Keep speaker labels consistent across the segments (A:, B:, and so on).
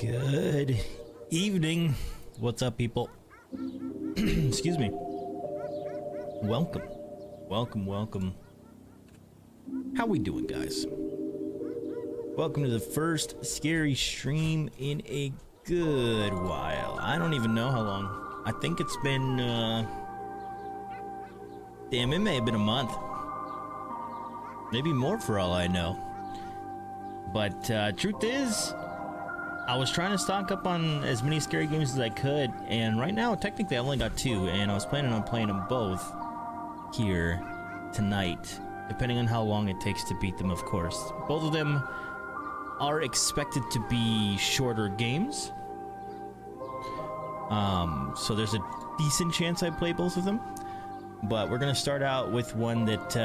A: Good evening. What's up, people? Excuse me. Welcome. Welcome. How we doing, guys? Welcome to the first scary stream in a good while. I don't even know how long. I think it's been, damn, it may have been a month. Maybe more for all I know. But, truth is, I was trying to stock up on as many scary games as I could, and right now, technically, I only got 2, and I was planning on playing them both here tonight, depending on how long it takes to beat them, of course. Both of them are expected to be shorter games, so there's a decent chance I play both of them, but we're gonna start out with one that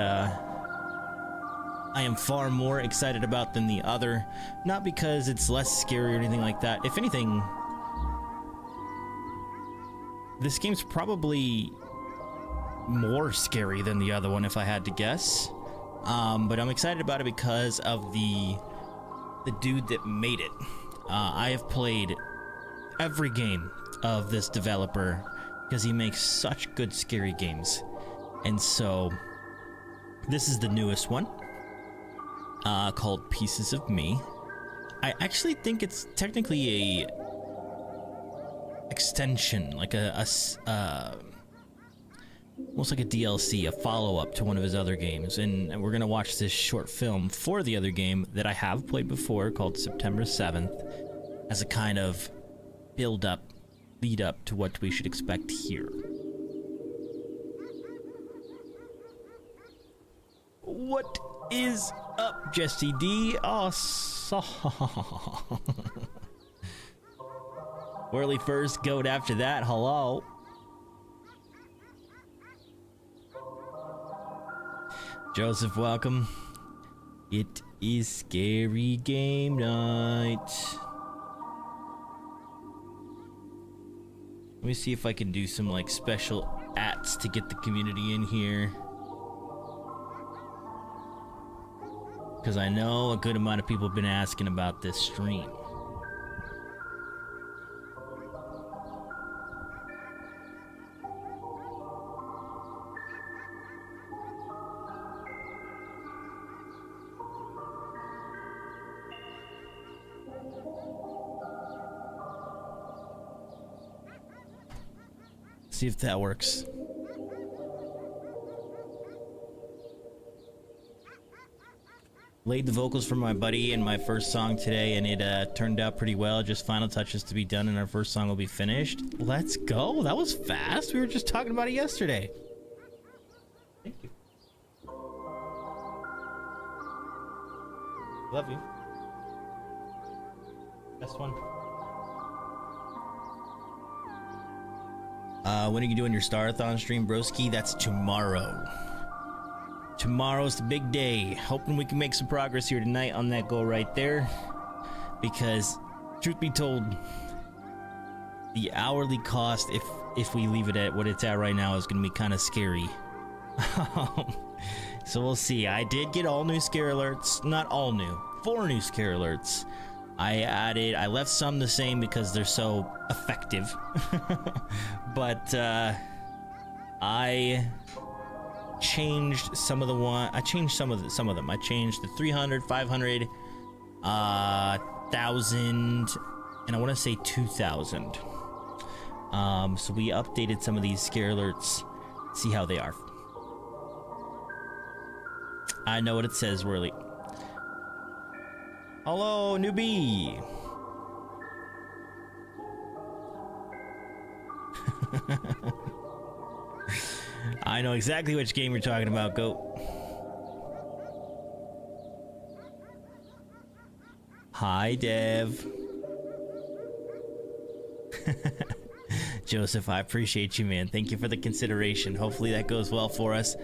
A: I am far more excited about than the other, not because it's less scary or anything like that. If anything, this game's probably more scary than the other one if I had to guess. But I'm excited about it because of the dude that made it. I have played every game of this developer because he makes such good scary games. And so this is the newest one. Called Pieces of Me. I actually think it's technically a extension, like almost like a DLC, a follow-up to one of his other games, and we're gonna watch this short film for the other game that I have played before called September 7th as a kind of lead up to what we should expect here. What is up, Jesse D? Whirly first, goat after that. Hello. Joseph, welcome. It is scary game night. Let me see if I can do some like special ats to get the community in here, because I know a good amount of people have been asking about this stream. See if that works. Laid the vocals for my buddy in my first song today, and it turned out pretty well. Just final touches to be done, and our first song will be finished. Let's go. That was fast. We were just talking about it yesterday. Thank you. Love you. Best one. When are you doing your Starathon stream, broski? That's tomorrow. Tomorrow's the big day. Hoping we can make some progress here tonight on that goal right there, because truth be told, the hourly cost, if we leave it at what it's at right now, is gonna be kind of scary. So we'll see. I did get all new scare alerts. Not all new, 4 new scare alerts. I left some the same because they're so effective. But I changed some of them. I changed the 300, 500, 1000, and I want to say 2000. So we updated some of these scare alerts. See how they are. I know what it says, Whirly. Hello, newbie. I know exactly which game you're talking about, Goat. Hi, Dev. Joseph, I appreciate you, man. Thank you for the consideration. Hopefully that goes well for us.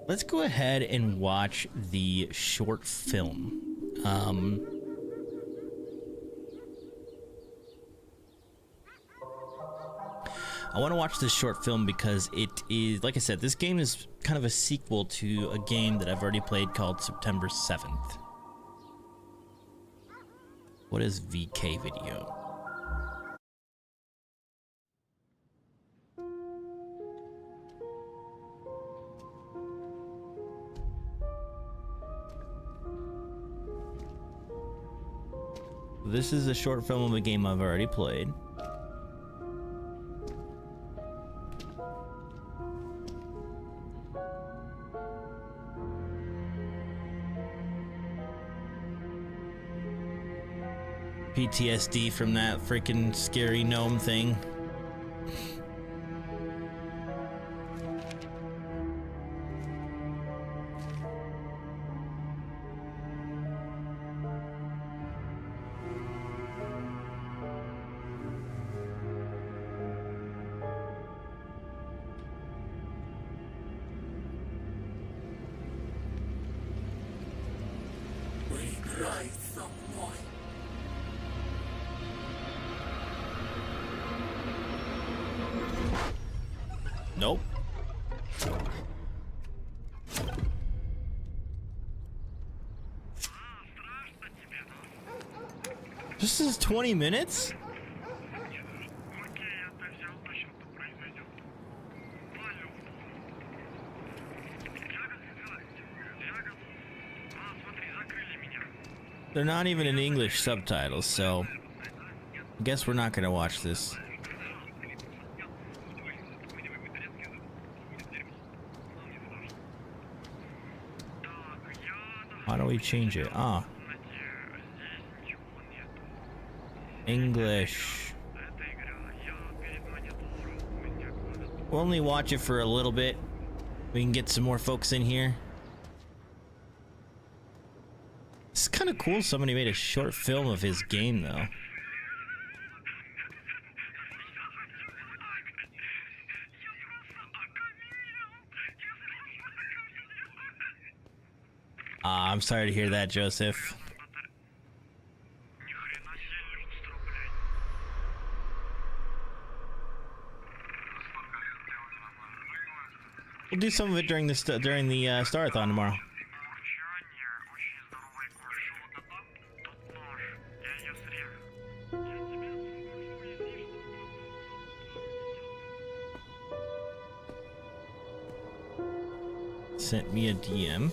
A: Let's go ahead and watch the short film. I want to watch this short film because it is, like I said, this game is kind of a sequel to a game that I've already played called September 7th. What is VK video? This is a short film of a game I've already played. PTSD from that freaking scary gnome thing. Nope. This is 20 minutes? They're not even in English subtitles, so I guess we're not gonna watch this. How do we change it? Ah. English. We'll only watch it for a little bit. We can get some more folks in here. It's kind of cool somebody made a short film of his game, though. I'm sorry to hear that, Joseph. We'll do some of it during the Starathon tomorrow. Sent me a DM.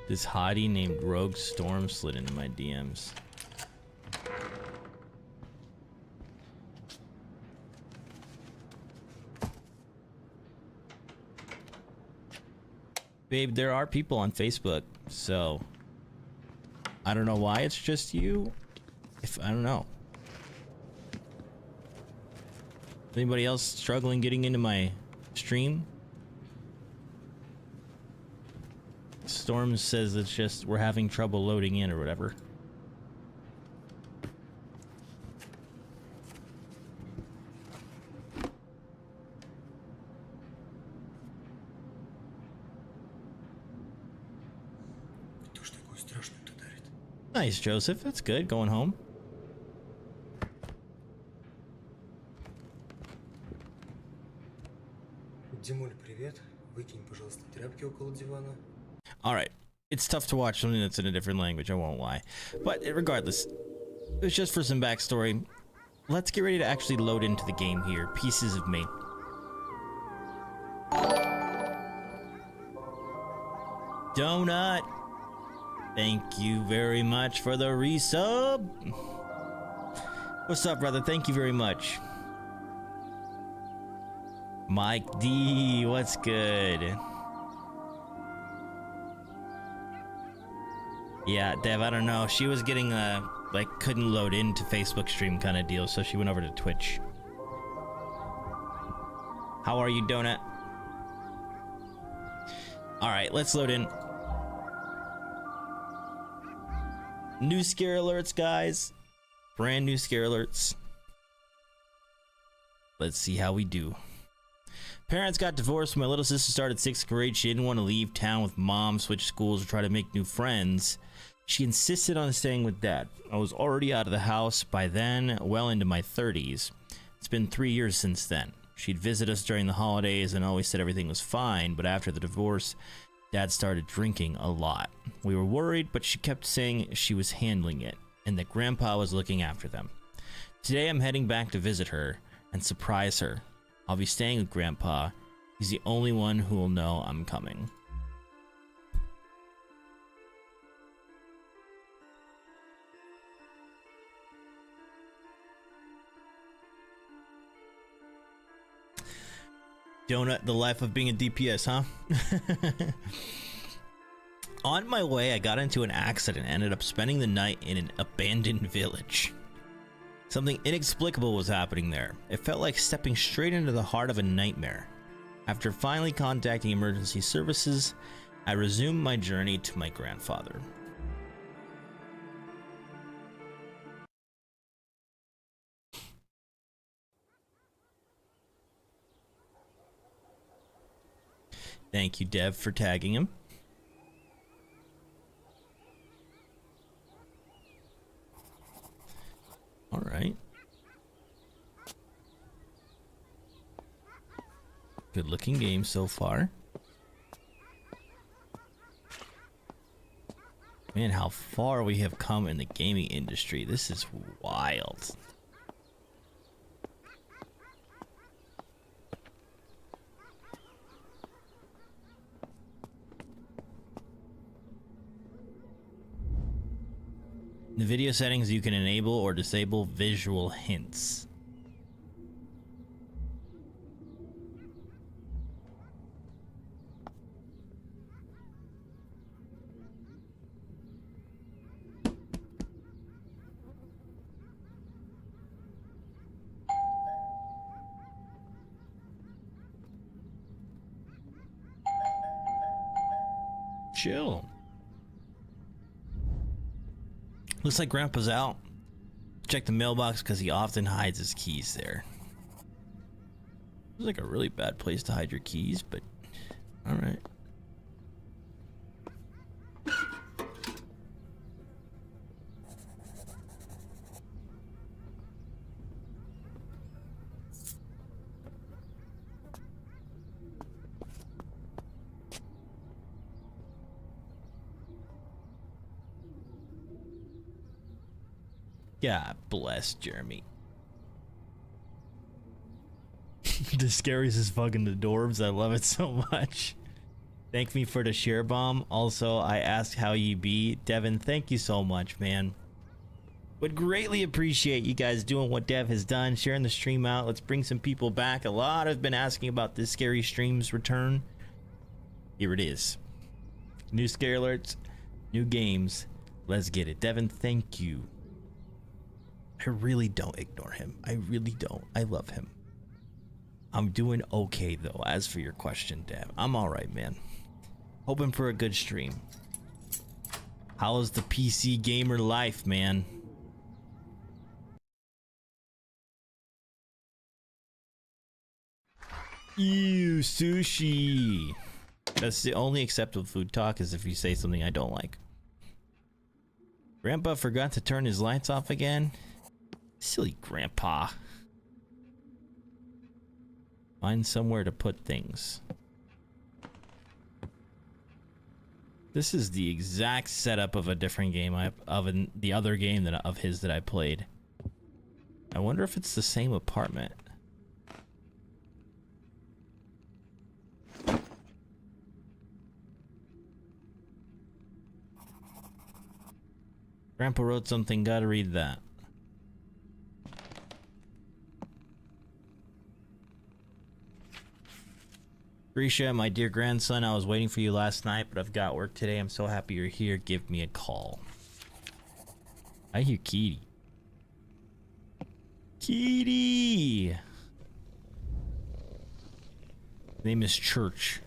A: This hottie named Rogue Storm slid into my DMs. Babe, there are people on Facebook, so I don't know why it's just you. I don't know. Anybody else struggling getting into my stream? Storm says it's just we're having trouble loading in or whatever. Nice, Joseph. That's good. Going home.
B: Димуль, привет. Выкинь, пожалуйста, тряпки около дивана.
A: Alright. It's tough to watch something that's in a different language, I won't lie. But regardless, it was just for some backstory. Let's get ready to actually load into the game here. Pieces of me. Donut! Thank you very much for the resub! What's up, brother? Thank you very much. Mike D, what's good? Yeah, Dev, I don't know. She was getting like couldn't load into Facebook stream kind of deal, so she went over to Twitch. How are you, Donut? Alright, let's load in. New scare alerts, guys. Brand new scare alerts. Let's see how we do. Parents got divorced when my little sister started 6th grade. She didn't want to leave town with mom, switch schools, or try to make new friends. She insisted on staying with dad. I was already out of the house by then, well into my 30s. It's been 3 years since then. She'd visit us during the holidays and always said everything was fine, but after the divorce, Dad started drinking a lot. We were worried, but she kept saying she was handling it and that Grandpa was looking after them. Today I'm heading back to visit her and surprise her. I'll be staying with Grandpa He's the only one who will know I'm coming. Donut, the life of being a DPS, huh? On my way, I got into an accident and ended up spending the night in an abandoned village. Something inexplicable was happening there. It felt like stepping straight into the heart of a nightmare. After finally contacting emergency services, I resumed my journey to my grandfather. Thank you, Dev, for tagging him. All right. Good looking game so far. Man, how far we have come in the gaming industry. This is wild. In the video settings, you can enable or disable visual hints. Chill. Looks like Grandpa's out. Check the mailbox because he often hides his keys there. Looks like a really bad place to hide your keys, but alright. God bless Jeremy. The scariest is fucking the dwarves. I love it so much. Thank me for the share bomb. Also, I asked how you be. Devin, thank you so much, man. Would greatly appreciate you guys doing what Dev has done, sharing the stream out. Let's bring some people back. A lot have been asking about this scary stream's return. Here it is. New scare alerts, new games. Let's get it. Devin, thank you. I really don't ignore him. I really don't. I love him. I'm doing okay though. As for your question, Dev, I'm alright, man. Hoping for a good stream. How is the PC gamer life, man? Ew, sushi. That's the only acceptable food talk, is if you say something I don't like. Grandpa forgot to turn his lights off again. Silly grandpa. Find somewhere to put things. This is the exact setup of a different game the other game of his that I played. I wonder if it's the same apartment. Grandpa wrote something, gotta read that. Grisha, my dear grandson, I was waiting for you last night, but I've got work today. I'm so happy you're here. Give me a call. I hear Kitty. Kitty! Name is Church.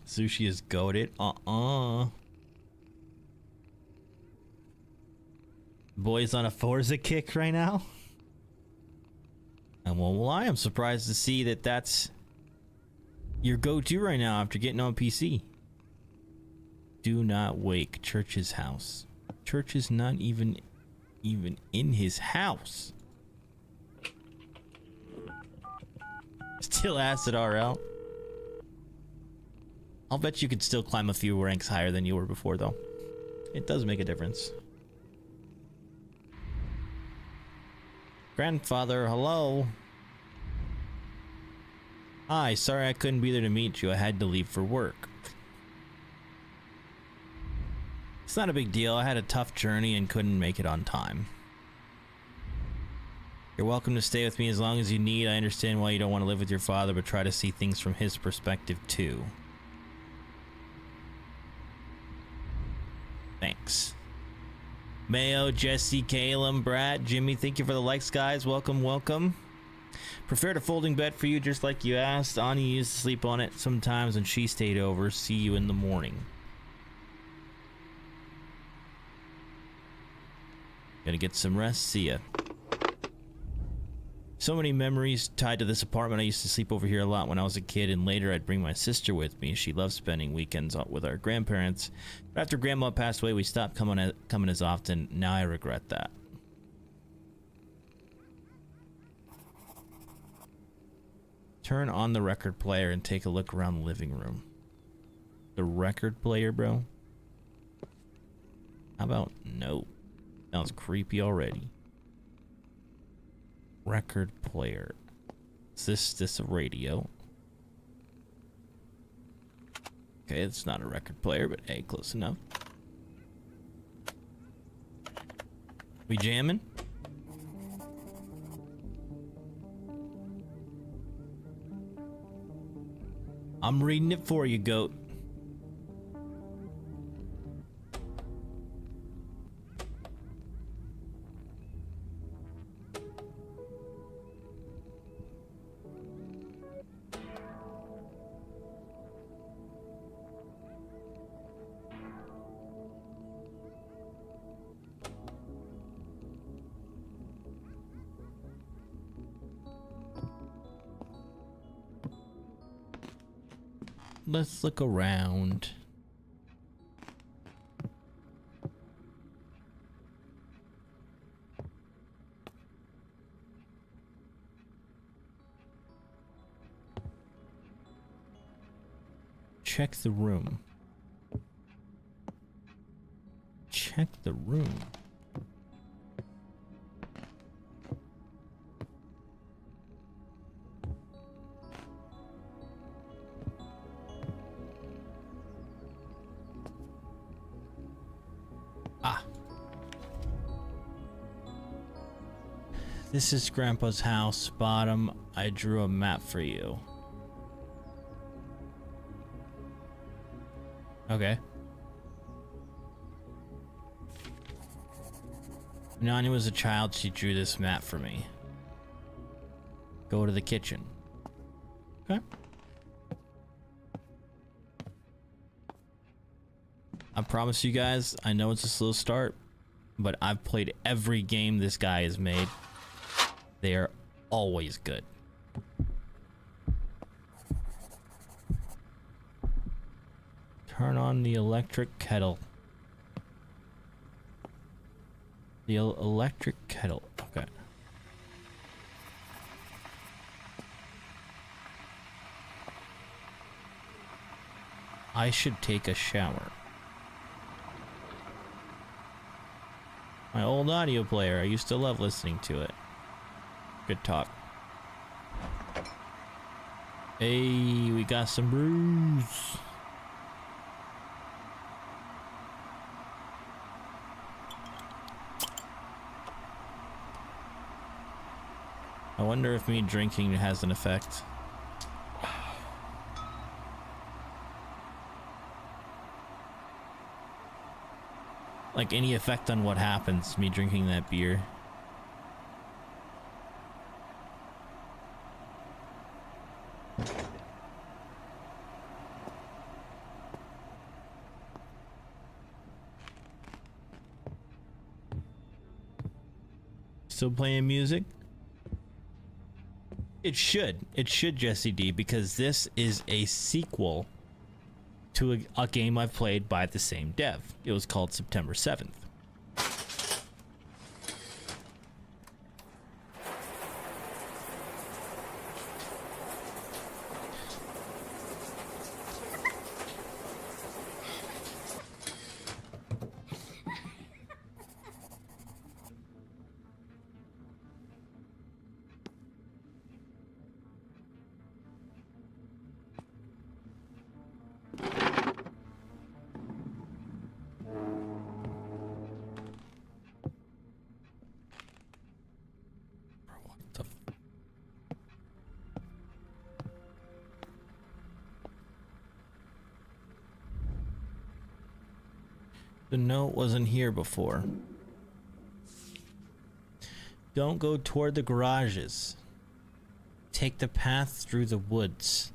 A: Sushi is goated. Boys on a Forza kick right now? I won't lie, I'm surprised to see that that's your go-to right now after getting on PC. Do not wake Church's house. Church is not even in his house. Still acid RL. I'll bet you could still climb a few ranks higher than you were before, though. It does make a difference. Grandfather, hello. Hi, sorry I couldn't be there to meet you. I had to leave for work. It's not a big deal. I had a tough journey and couldn't make it on time. You're welcome to stay with me as long as you need. I understand why you don't want to live with your father, but try to see things from his perspective too. Thanks. Mayo, Jesse, Caleb, Brad, Jimmy, thank you for the likes, guys. Welcome, welcome. Prepared a folding bed for you just like you asked. Ani used to sleep on it sometimes and she stayed over. See you in the morning. Gonna get some rest. See ya. So many memories tied to this apartment. I used to sleep over here a lot when I was a kid, and later I'd bring my sister with me. She loved spending weekends with our grandparents. But after Grandma passed away, we stopped coming as often. Now I regret that. Turn on the record player and take a look around the living room. The record player, bro? How about no? Sounds creepy already. Record player. Is this a radio? Okay, it's not a record player, but hey, close enough. We jamming? I'm reading it for you, goat. Let's look around. Check the room. Check the room. This is Grandpa's house. Bottom, I drew a map for you. Okay. When Nani was a child, she drew this map for me. Go to the kitchen. Okay. I promise you guys, I know it's a slow start, but I've played every game this guy has made. They are always good. Turn on the electric kettle. The electric kettle. Okay. I should take a shower. My old audio player. I used to love listening to it. Good talk. Hey, we got some brews. I wonder if me drinking has an effect. Like any effect on what happens, me drinking that beer. Still playing music? It should, Jesse D, because this is a sequel to a game I've played by the same dev. It was called September 7th. The note wasn't here before. Don't go toward the garages. Take the path through the woods.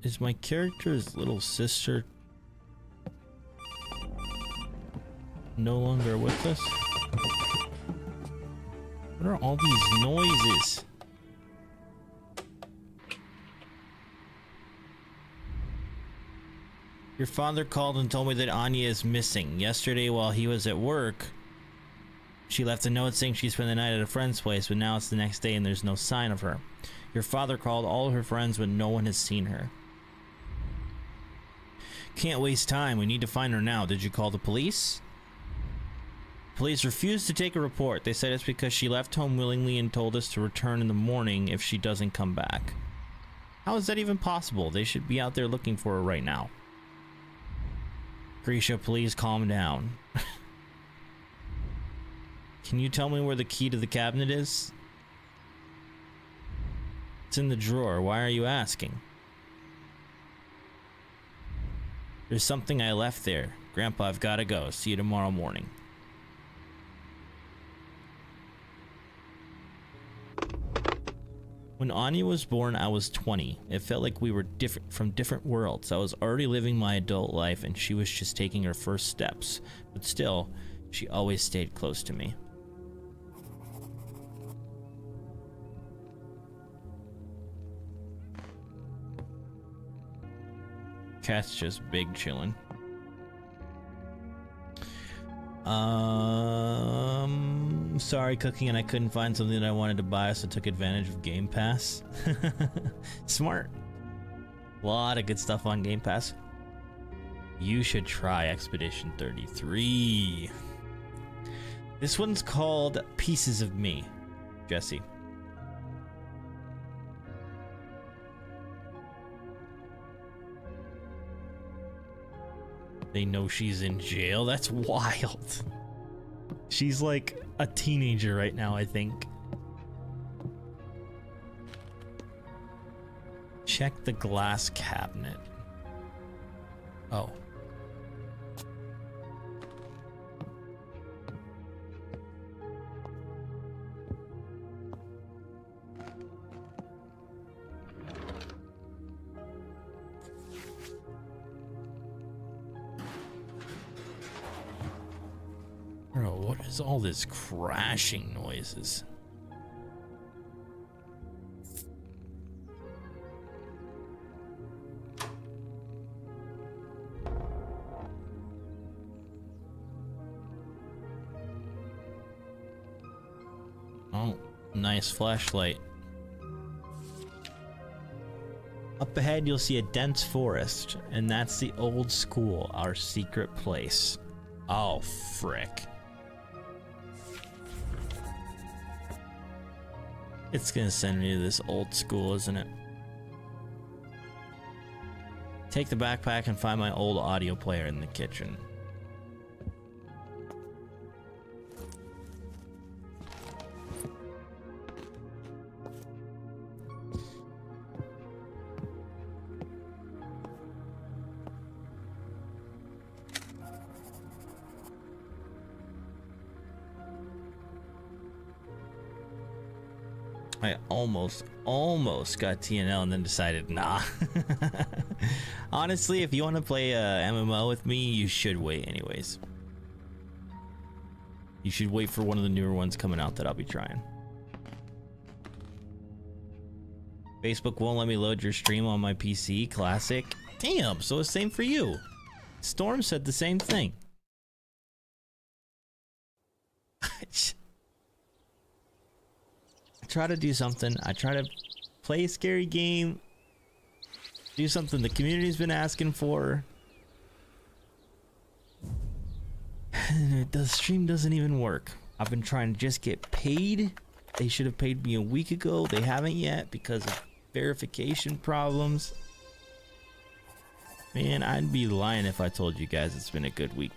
A: Is my character's little sister no longer with us? What are all these noises? Your father called and told me that Anya is missing. Yesterday while he was at work, she left a note saying she spent the night at a friend's place, but now it's the next day and there's no sign of her. Your father called all of her friends, but no one has seen her. Can't waste time. We need to find her now. Did you call the police? Police refused to take a report. They said it's because she left home willingly and told us to return in the morning if she doesn't come back. How is that even possible? They should be out there looking for her right now. Grisha, please calm down. Can you tell me where the key to the cabinet is? It's in the drawer. Why are you asking? There's something I left there. Grandpa, I've gotta go. See you tomorrow morning. When Anya was born, I was 20. It felt like we were from different worlds. I was already living my adult life and she was just taking her first steps. But still, she always stayed close to me. Cat's just big chillin'. Sorry, Cooking, and I couldn't find something that I wanted to buy, so I took advantage of Game Pass. Smart. A lot of good stuff on Game Pass. You should try Expedition 33. This one's called Pieces of Me, Jesse. They know she's in jail? That's wild. She's like a teenager right now, I think. Check the glass cabinet. Oh. Bro, what is all this crashing noises? Oh, nice flashlight. Up ahead, you'll see a dense forest, and that's the old school, our secret place. Oh, frick. It's gonna send me to this old school, isn't it? Take the backpack and find my old audio player in the kitchen. I almost got TNL and then decided, nah. Honestly, if you want to play a MMO with me, you should wait anyways. You should wait for one of the newer ones coming out that I'll be trying. Facebook won't let me load your stream on my PC. Classic. Damn, so it's same for you. Storm said the same thing. Try to do something. I try to play a scary game, do something the community's been asking for. The stream doesn't even work. I've been trying to just get paid. They should have paid me a week ago. They haven't yet because of verification problems. Man, I'd be lying if I told you guys it's been a good week.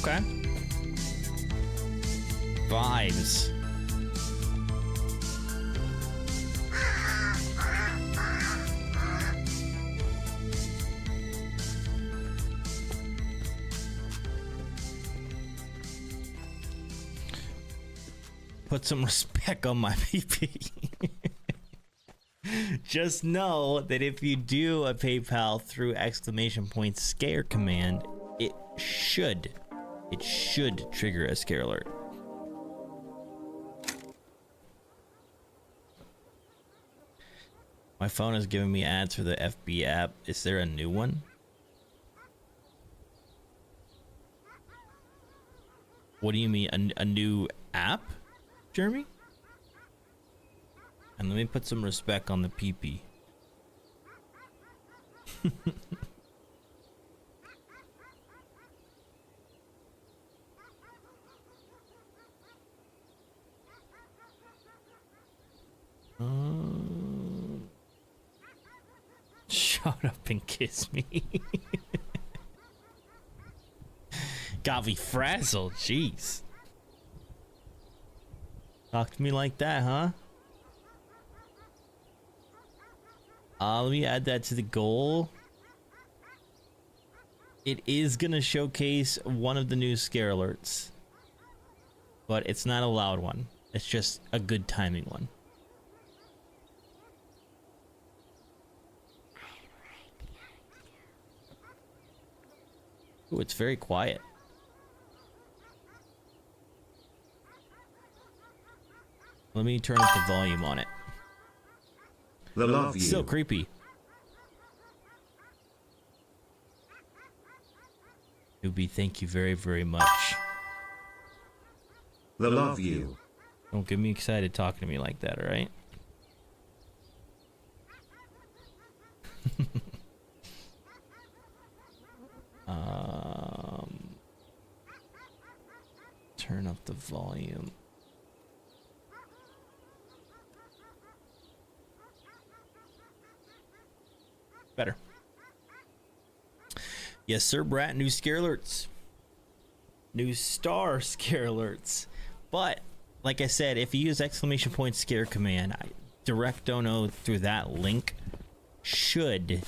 A: Okay. Vibes. Put some respect on my PP. Just know that if you do a PayPal through !scare command, it should trigger a scare alert. My phone is giving me ads for the FB app. Is there a new one? What do you mean, a new app, Jeremy? And let me put some respect on the PP. Shut up and kiss me. Got me frazzled, jeez. Talk to me like that, huh? Let me add that to the goal. It is gonna showcase one of the new scare alerts, but it's not a loud one. It's just a good timing one. Ooh, it's very quiet. Let me turn up the volume on it.
C: The love you.
A: Still creepy. Newbie, thank you very, very much.
C: The love you.
A: Don't get me excited talking to me like that, alright? Turn up the volume. Better. Yes, sir, Brat. New scare alerts. New star scare alerts. But, like I said, if you use !scare command, direct dono through that link should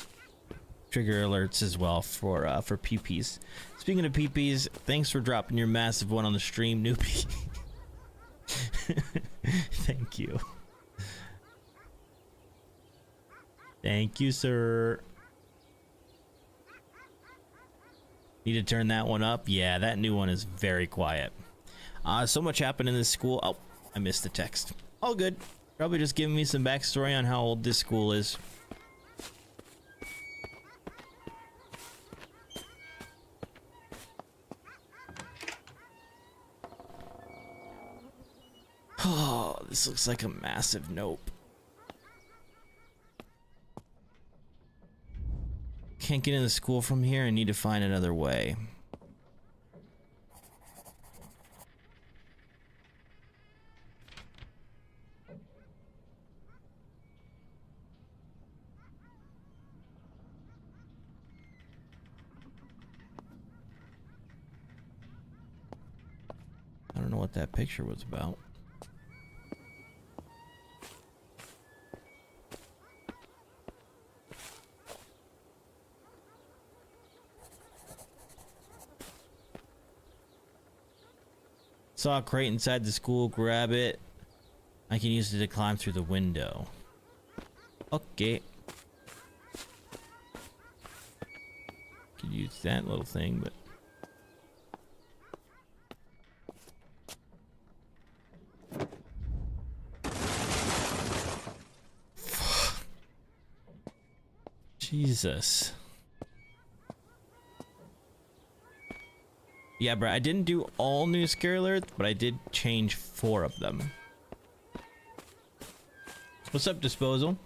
A: trigger alerts as well for PPs. Speaking of PPs, thanks for dropping your massive one on the stream, Newbie. Thank you. Thank you, sir. Need to turn that one up? Yeah, that new one is very quiet. So much happened in this school. Oh, I missed the text. All good. Probably just giving me some backstory on how old this school is. Oh, this looks like a massive nope. Can't get into the school from here. I need to find another way. I don't know what that picture was about. Saw a crate inside the school, grab it. I can use it to climb through the window. Okay. Could use that little thing, but... Jesus. Yeah, bro, I didn't do all new scary alerts, but I did change 4 of them. What's up, Disposal?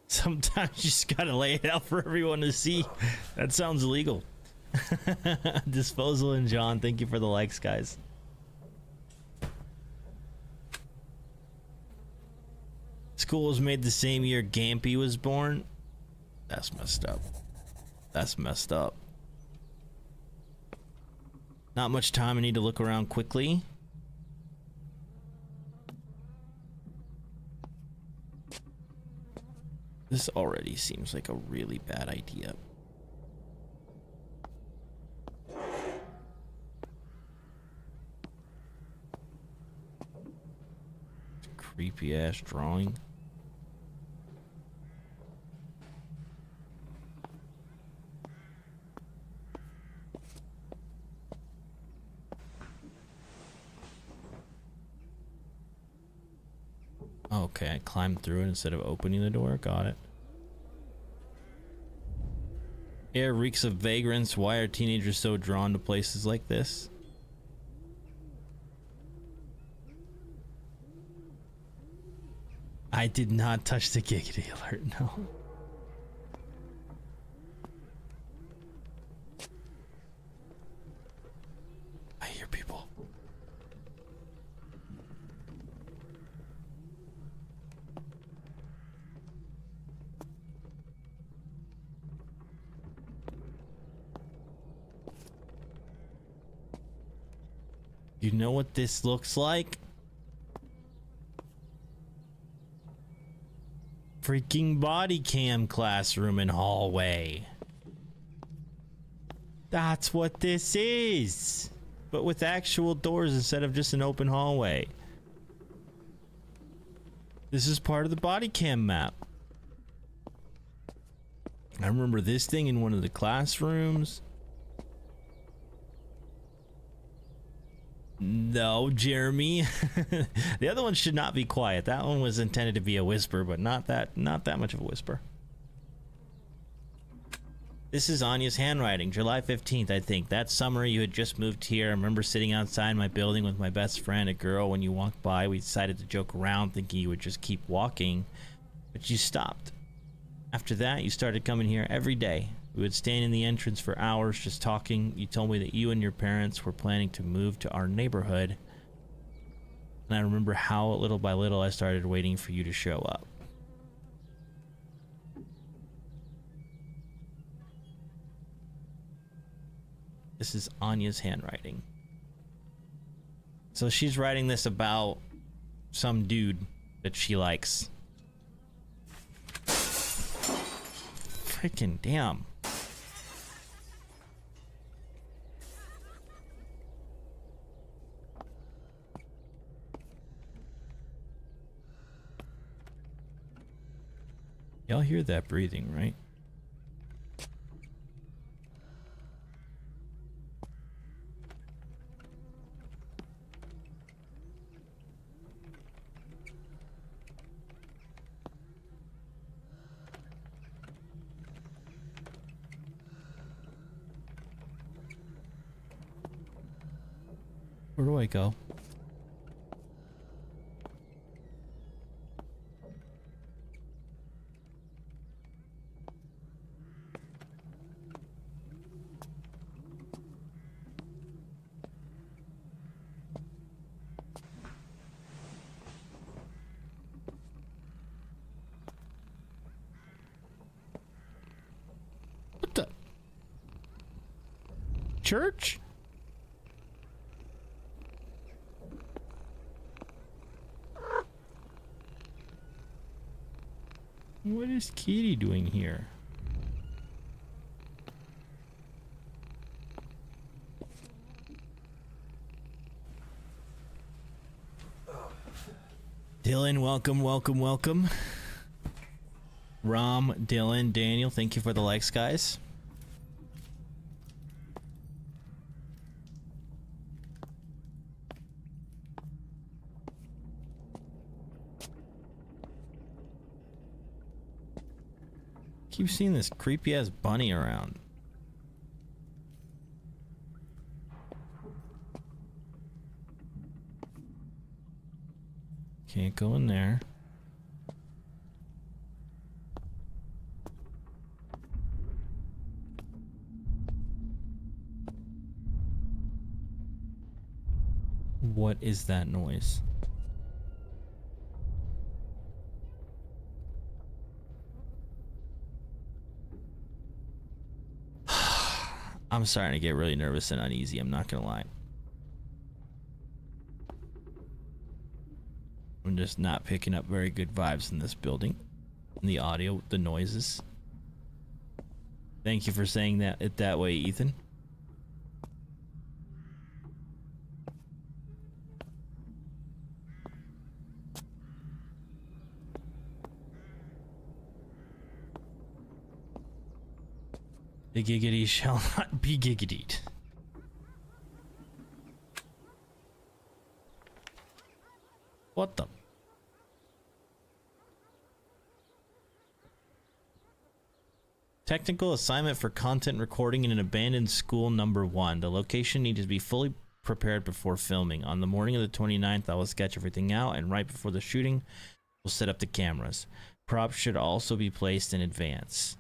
A: Sometimes you just gotta lay it out for everyone to see. That sounds illegal. Disposal and John, thank you for the likes, guys. School was made the same year Gampy was born. That's messed up. That's messed up. Not much time. I need to look around quickly. This already seems like a really bad idea. Creepy ass drawing. Okay, I climbed through it instead of opening the door. Got it. Air reeks of vagrants. Why are teenagers so drawn to places like this? I did not touch the giggity alert, no. I hear people. You know what this looks like? Freaking body cam classroom and hallway. That's what this is. But with actual doors instead of just an open hallway. This is part of the body cam map. I remember this thing in one of the classrooms. No, Jeremy. The other one should not be quiet. That one was intended to be a whisper, but not that much of a whisper. This is Anya's handwriting, July 15th, I think. That summer you had just moved here. I remember sitting outside my building with my best friend, a girl. When you walked by, we decided to joke around, thinking you would just keep walking, but you stopped. After that, you started coming here every day. We would stand in the entrance for hours just talking. You told me that you and your parents were planning to move to our neighborhood. And I remember how little by little I started waiting for you to show up. This is Anya's handwriting. So she's writing this about some dude that she likes. Freaking damn. Y'all hear that breathing, right? Where do I go? What the? Church? What is Kitty doing here? Dylan, welcome, welcome, welcome. Rom, Dylan, Daniel, thank you for the likes, guys. Keep seeing this creepy ass bunny around. Can't go in there. What is that noise? I'm starting to get really nervous and uneasy, I'm not gonna lie. I'm just not picking up very good vibes in this building. And the audio, the noises. Thank you for saying it that way, Ethan. The giggity shall not be giggitied. What the? Technical assignment for content recording in an abandoned school number 1. The location needs to be fully prepared before filming. On the morning of the 29th, I will sketch everything out, and right before the shooting, we'll set up the cameras. Props should also be placed in advance.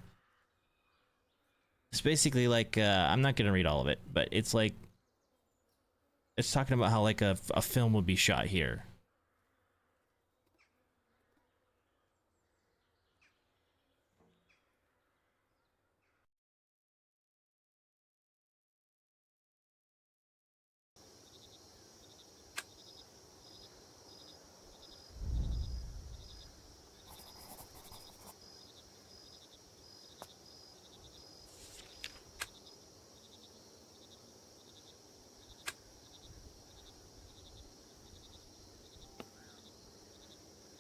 A: It's basically like, I'm not going to read all of it, but it's like, it's talking about how like a film would be shot here.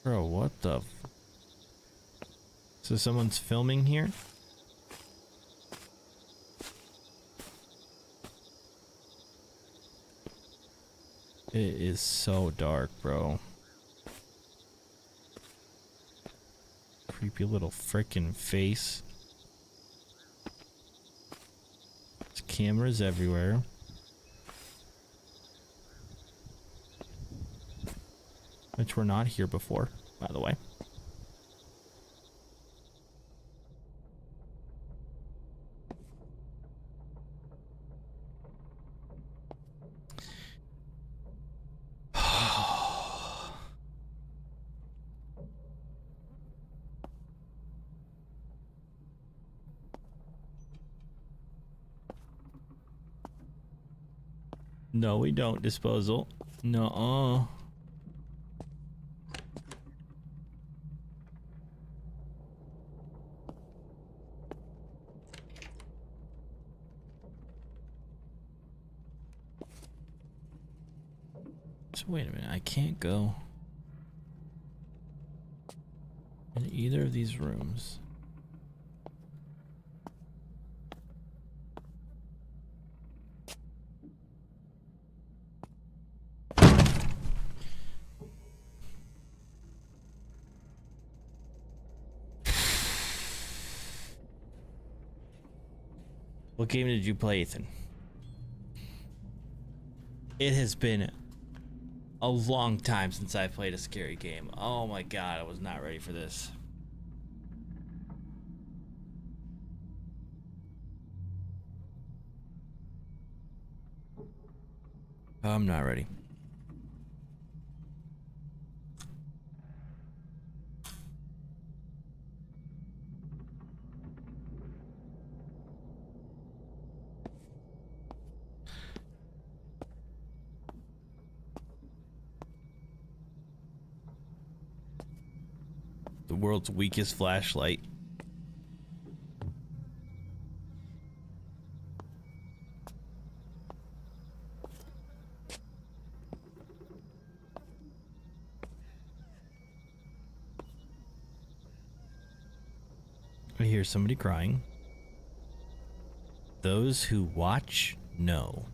A: Bro, what the? So someone's filming here? It is so dark, bro. Creepy little frickin' face. There's cameras everywhere. Which were not here before, by the way. No, we don't. Disposal. No. So wait a minute. I can't go in either of these rooms. What game did you play, Ethan? It has been a long time since I played a scary game. Oh my god, I was not ready for this. I'm not ready. The world's weakest flashlight. I hear somebody crying. Those who watch know.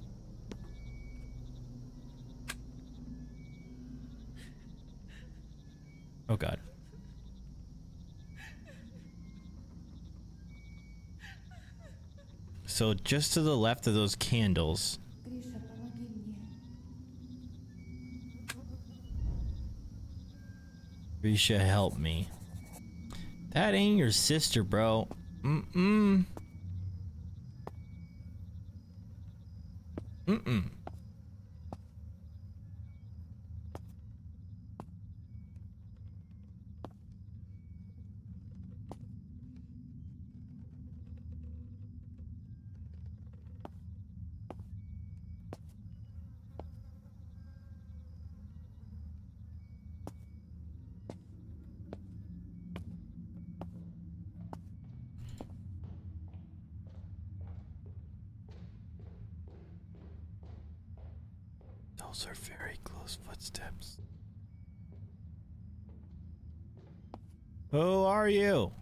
A: Oh god. So just to the left of those candles.
D: Гриша, помоги мне.
A: Risha, help me. That ain't your sister, bro. Mm-mm. Mm-mm. Those are very close footsteps. Who are you?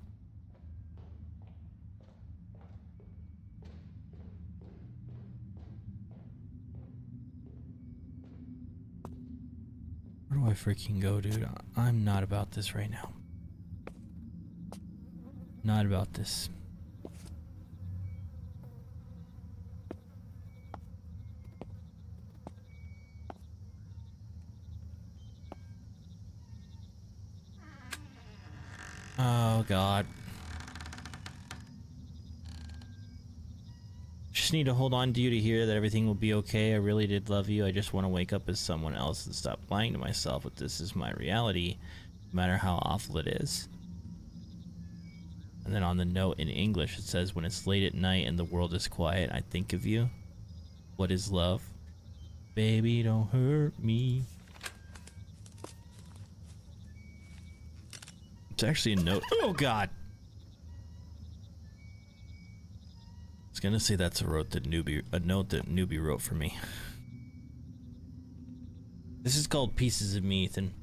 A: Where do I freaking go, dude? I'm not about this right now. Not about this. Oh god. Just need to hold on to you to hear that everything will be okay. I really did love you. I just want to wake up as someone else and stop lying to myself that this is my reality, no matter how awful it is. And then on the note in English it says, when it's late at night and the world is quiet, I think of you. What is love? Baby, don't hurt me. It's actually a note. Oh god. I was gonna say that's a note that Newbie wrote for me. This is called Pieces of Me, Ethan.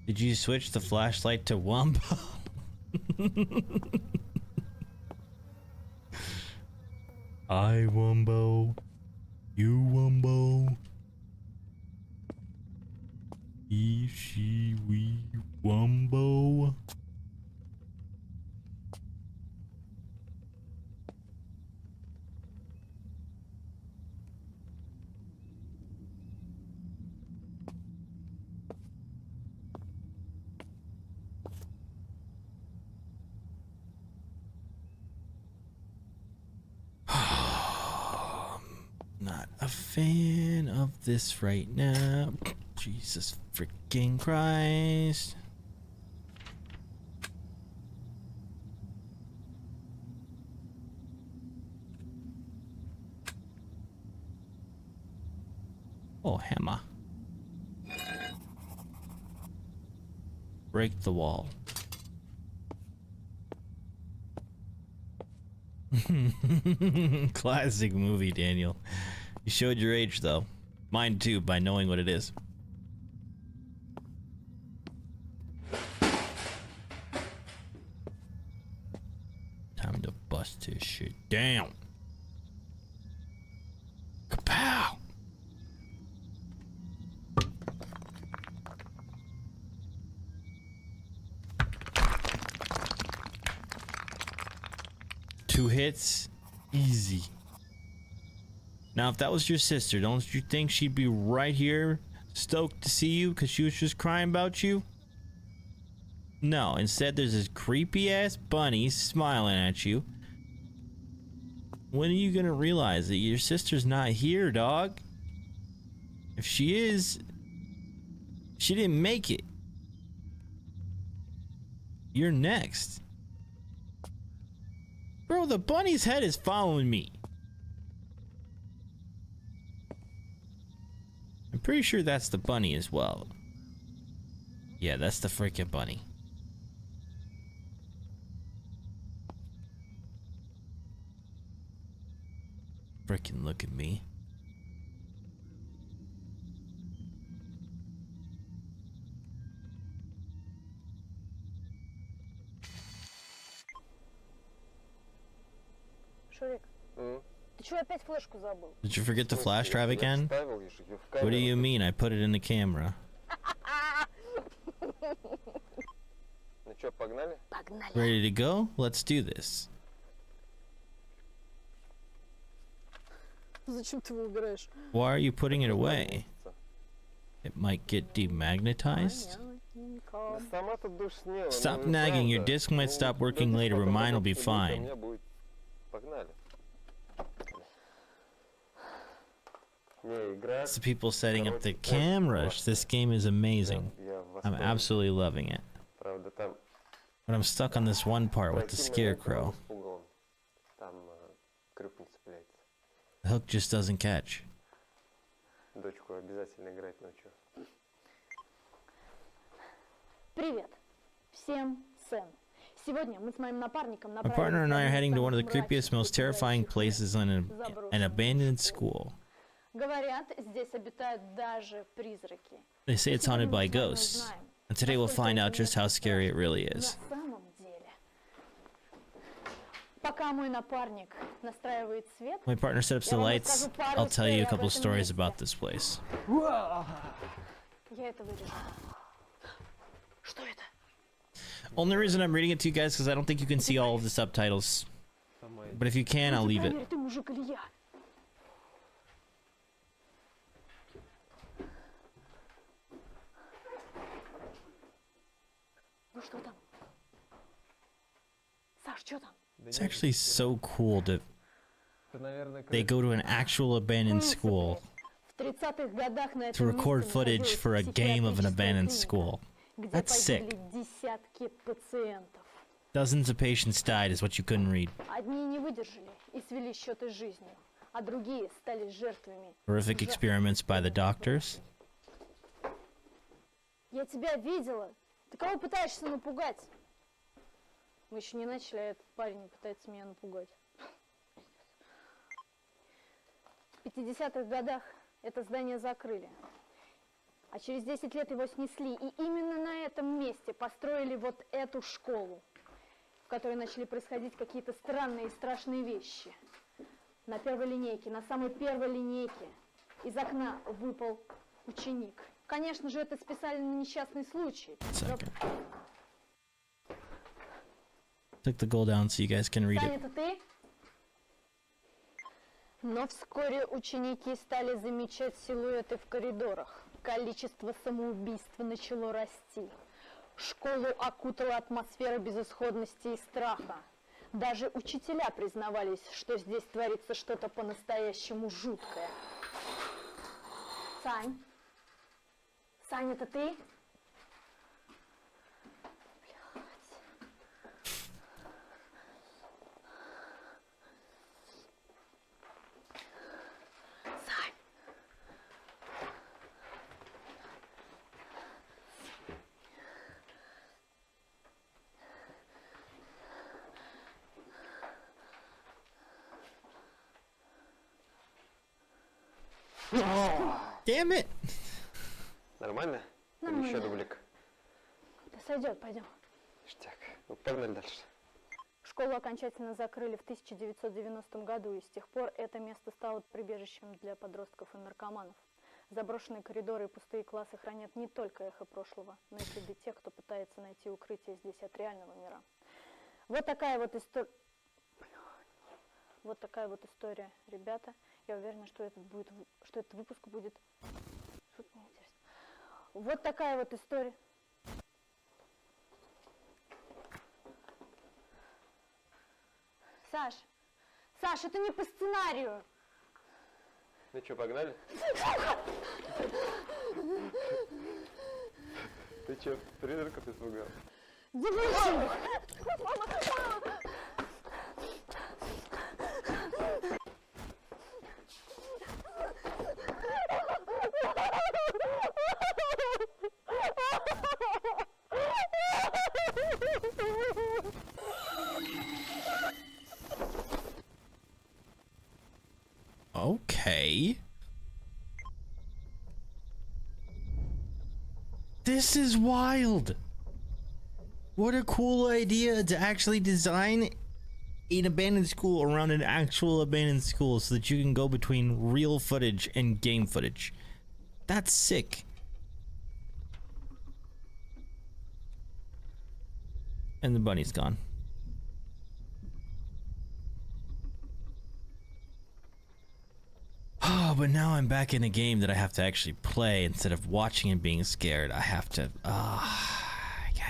A: Did you switch the flashlight to Wumbo? I Wumbo. You Wumbo. He, she, we, Wumbo. Not a fan of this right now. Jesus freaking Christ. Oh, hammer. Break the wall. Classic movie, Daniel. You showed your age, though. Mine too, by knowing what it is. Time to bust his shit down. Kapow! Two hits, easy. Now, if that was your sister, don't you think she'd be right here, stoked to see you because she was just crying about you? No, instead there's this creepy ass bunny smiling at you. When are you gonna realize that your sister's not here, dog? If she is, she didn't make it. You're next. Bro, the bunny's head is following me. I'm pretty sure that's the bunny as well. Yeah, that's the freaking bunny. Freaking look at me.
E: Шурик, ты чего опять флешку забыл?
A: Did you forget the flash drive again? What do you mean? I put it in the camera.
D: Ну чё, погнали?
E: Погнали.
A: Ready to go? Let's do this.
E: Зачем ты его убираешь?
A: Why are you putting it away? It might get demagnetized.
E: Понятненько.
D: Да сама тут душнила.
A: Stop
D: ну и
A: nagging, your
D: правда.
A: disk might
D: Ну,
A: stop working
D: дадите
A: later, but
D: потом
A: mine will be
D: этот линк, а
A: fine.
D: мне будет. Погнали. Не, игра.
A: It's the people setting up the cameras. This game is amazing.
D: Я в
A: I'm
D: восторге.
A: absolutely loving it.
D: Правда, там
A: But I'm stuck on this one part with the
D: пройти момент
A: scarecrow.
D: с пугалом. Там крюк не цепляется.
A: The hook just doesn't catch.
D: Дочку обязательно играть ночью.
E: Привет. Всем Сэм. Сегодня мы с моим напарником
A: My partner and I are heading to one of the creepiest, most terrifying places in an abandoned school.
E: Говорят, здесь обитают даже призраки.
A: They say it's haunted by ghosts. And today we'll find out just how scary it really
E: На
A: is.
E: самом деле. Пока мой напарник настраивает свет,
A: My partner set up the lights. I'll tell you a couple stories about this place.
E: я это вырежу. Что это?
A: Only reason I'm reading it to you guys because I don't think you can see all of the subtitles. But if you can, I'll leave it.
E: Проверь, ты мужик или я? Ну что там? Саш, что там?
A: It's actually so cool that
D: Это, наверное,
A: they go to an actual abandoned school
E: В 30-х годах на
A: to
E: этом
A: record
E: месте
A: footage
E: находилась
A: for a game of an
E: психиатрическая
A: abandoned
E: клиника,
A: school.
E: где
A: That's sick.
E: погибли десятки пациентов.
A: Dozens of patients died is what you couldn't read.
E: Одни не выдержали и свели счеты с жизнью, а другие стали жертвами.
A: Horrific experiments by the doctors.
E: Я тебя видела. Ты кого пытаешься напугать? Мы еще не начали, а этот парень пытается меня напугать. В 50-х годах это здание закрыли. А через 10 лет его снесли. И именно на этом месте построили вот эту школу, в которой начали происходить какие-то странные и страшные вещи. На первой линейке, на самой первой линейке из окна выпал ученик. Конечно же, это списали на несчастный случай. Но
A: Second. Took the goal down so you guys can read
E: Таня,
A: it.
E: это ты? Но вскоре ученики стали замечать силуэты в коридорах. Количество самоубийств начало расти. Школу окутала атмосфера безысходности и страха. Даже учителя признавались, что здесь творится что-то по-настоящему жуткое. Сань? Сань, это ты? Сань.
A: Damn it!
D: Нормально? Или
E: Нормально.
D: еще дублик?
E: Да сойдет, пойдем.
D: Ништяк. Ну, погнали дальше.
E: Школу окончательно закрыли в 1990 году, и с тех пор это место стало прибежищем для подростков и наркоманов. Заброшенные коридоры и пустые классы хранят не только эхо прошлого, но и следы тех, кто пытается найти укрытие здесь от реального мира. Вот такая вот история. Вот такая вот история, ребята. Я уверена, что этот выпуск будет... Что-то мне интересно. Вот такая вот история. Саш, Саш, это не по сценарию.
D: Ну что, погнали? Ты что, призраков испугал?
E: Девочки!
A: Okay. This is wild. What a cool idea to actually design an abandoned school around an actual abandoned school so that you can go between real footage and game footage. That's sick. And the bunny's gone. Oh, but now I'm back in a game that I have to actually play instead of watching and being scared. I have to. God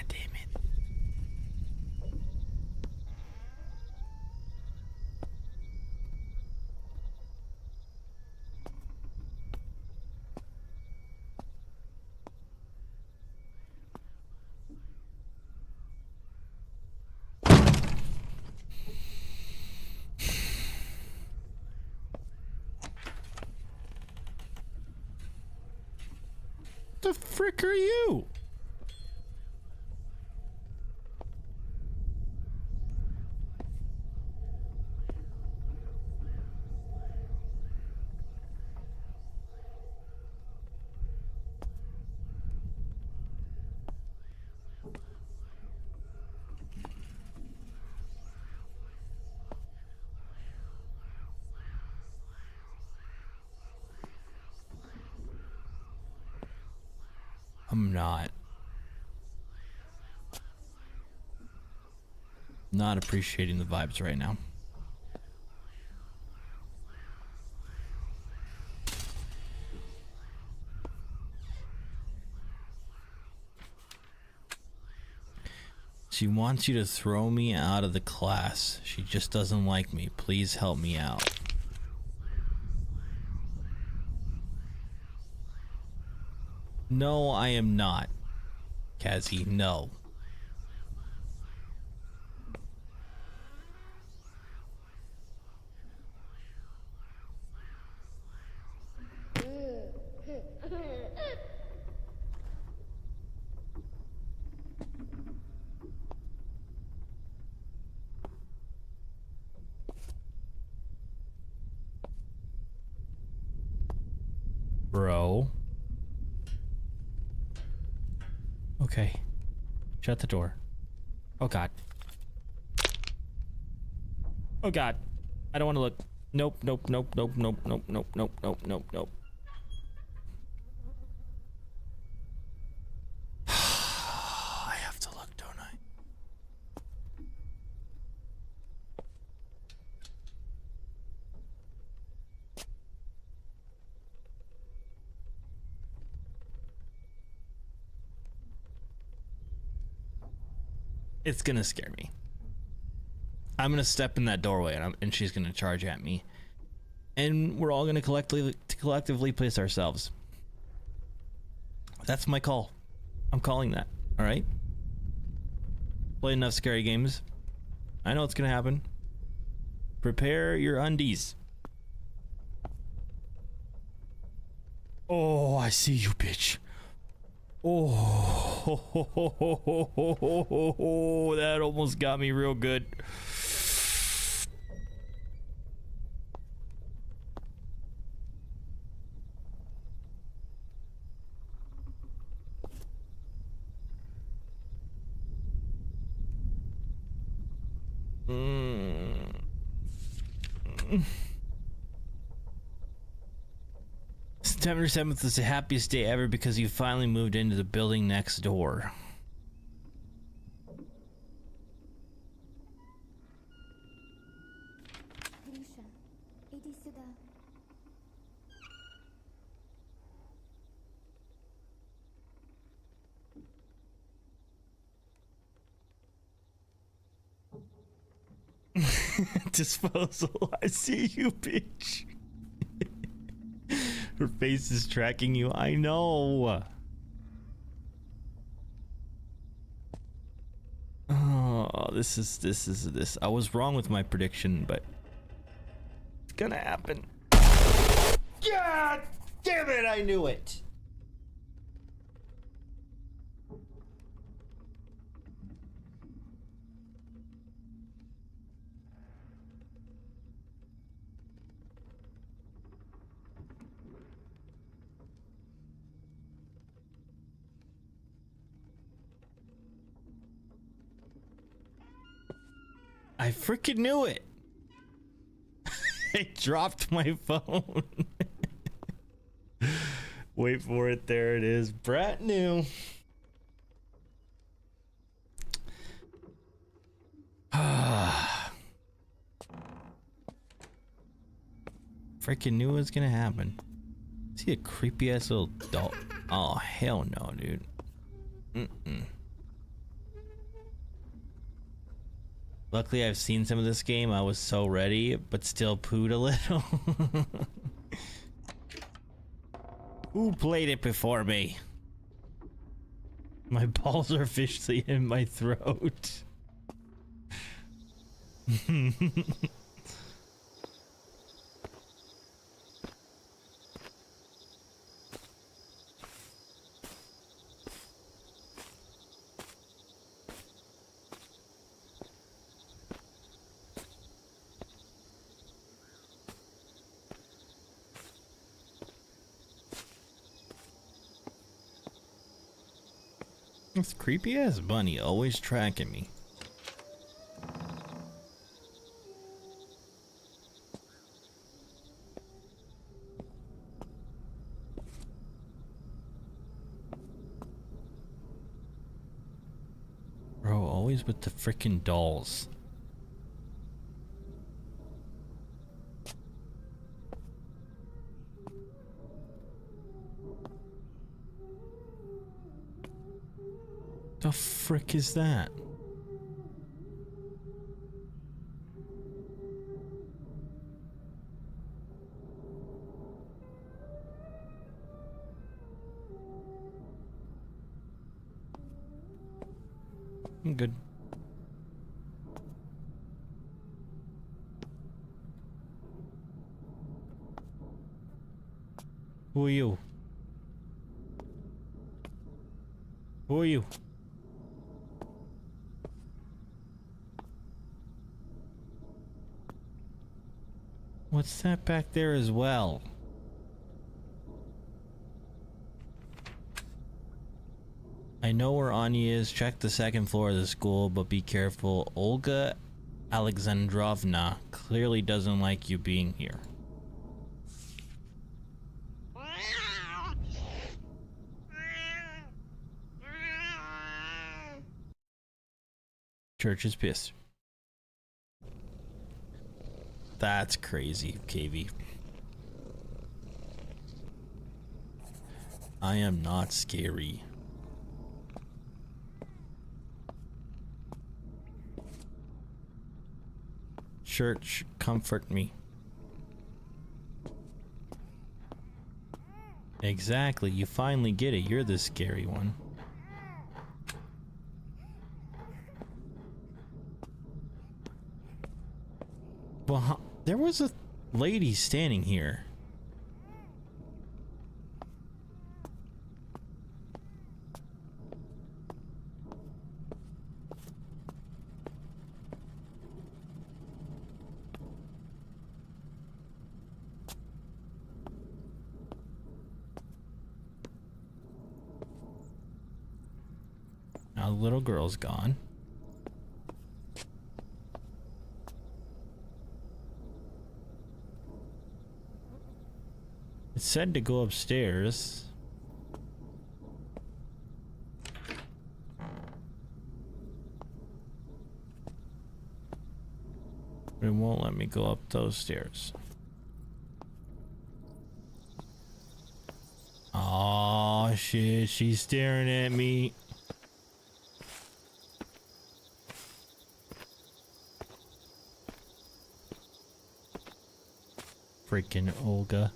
A: damn it. The frick are you? I'm not appreciating the vibes right now. She wants you to throw me out of the class. She just doesn't like me. Please help me out. No, I am not. Kazzy, no. Bro. Okay. Shut the door. Oh god. Oh god. I don't want to look. Nope, nope, nope, nope, nope, nope, nope, nope, nope, nope, nope. I have to look, don't I? It's gonna scare me. I'm gonna step in that doorway and she's gonna charge at me. And we're all gonna collectively place ourselves. That's my call. I'm calling that, alright? Play enough scary games. I know what's gonna happen. Prepare your undies. Oh, I see you, bitch. Oh, that almost got me real good. September 7th is the happiest day ever because you finally moved into the building next door.
F: Гриша, иди сюда.
A: Disposal, I see you, bitch. Her face is tracking you. I know. Oh, this. I was wrong with my prediction, but it's gonna happen. God damn it! I knew it. I freaking knew it. I dropped my phone. Wait for it. There it is. Brand new. Freaking knew it was gonna happen. See a creepy ass little doll. Oh hell no, dude. Luckily I've seen some of this game. I was so ready, but still pooed a little. Who played it before me? My balls are officially in my throat. This creepy ass bunny always tracking me. Bro, always with the freaking dolls. The frick is that? I'm good. Who are you? Who are you? What's that back there as well? I know where Anya is. Check the second floor of the school, but be careful. Olga Alexandrovna clearly doesn't like you being here. Church is pissed. That's crazy, KV. I am not scary. Church, comfort me. Exactly, you finally get it. You're the scary one. Well, there was a lady standing here. Now the little girl's gone. It said to go upstairs. But it won't let me go up those stairs. Oh shit, she's staring at me. Freaking Olga.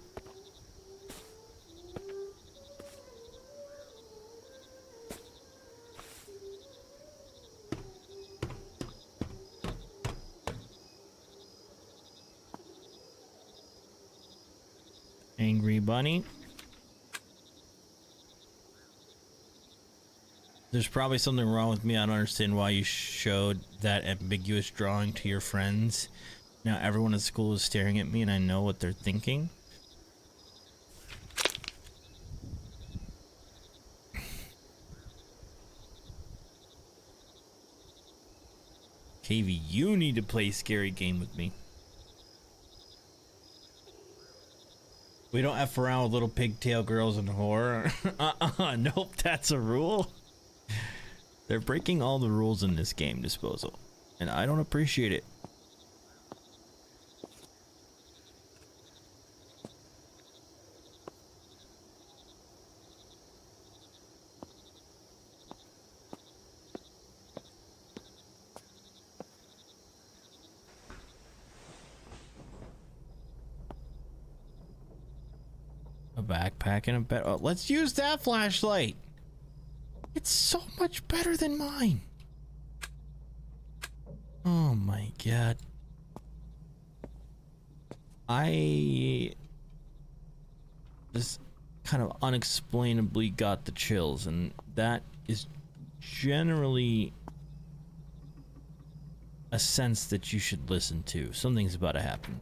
A: Angry bunny. There's probably something wrong with me. I don't understand why you showed that ambiguous drawing to your friends. Now everyone at school is staring at me and I know what they're thinking. KV, you need to play a scary game with me. We don't F around with little pigtail girls in horror. Nope, that's a rule. They're breaking all the rules in this game, Disposal. And I don't appreciate it. A backpack and a bed. Oh, let's use that flashlight. It's so much better than mine. Oh my god. I just kind of unexplainably got the chills, and that is generally a sense that you should listen to. Something's about to happen.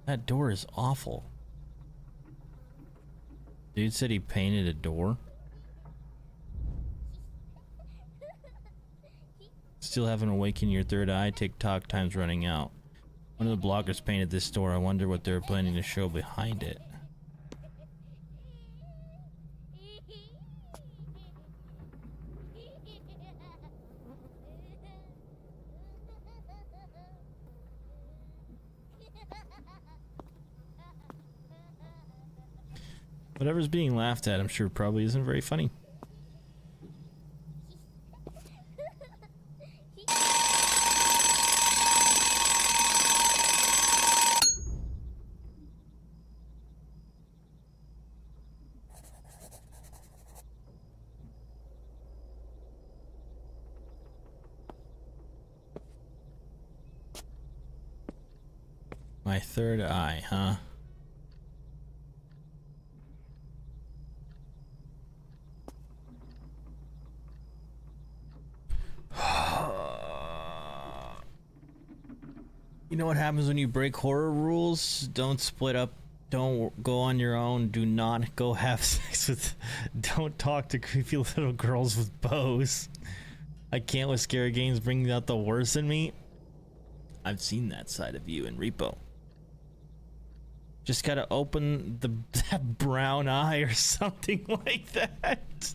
A: That door is awful. Dude said he painted a door. Still haven't awakened your third eye. TikTok time's running out. One of the bloggers painted this door. I wonder what they're planning to show behind it. Whatever's being laughed at, I'm sure probably isn't very funny. My third eye, huh? You know what happens when you break horror rules? Don't split up. Don't go on your own. Do not go have sex with... Don't talk to creepy little girls with bows. I can't with scary games bringing out the worst in me. I've seen that side of you in Repo. Just gotta open that brown eye or something like that.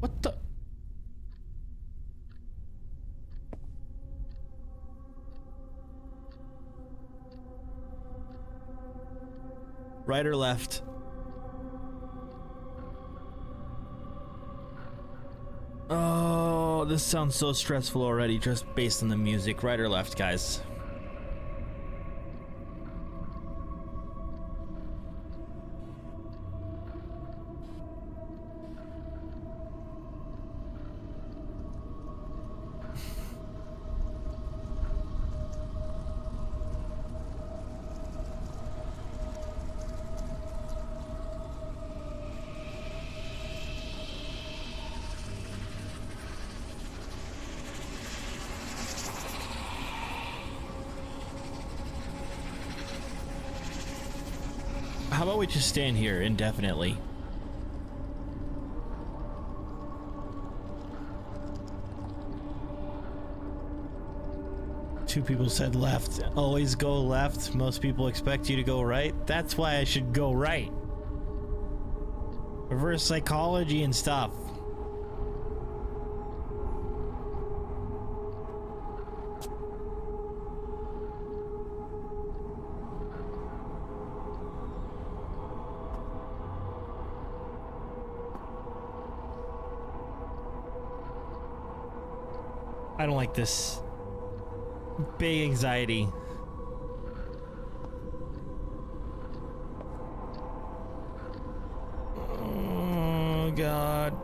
A: What the... Right or left? Oh, this sounds so stressful already just based on the music. Right or left, guys? How about we just stand here indefinitely? Two people said left. Always go left. Most people expect you to go right. That's why I should go right. Reverse psychology and stuff. I don't like this. Big anxiety. Oh God.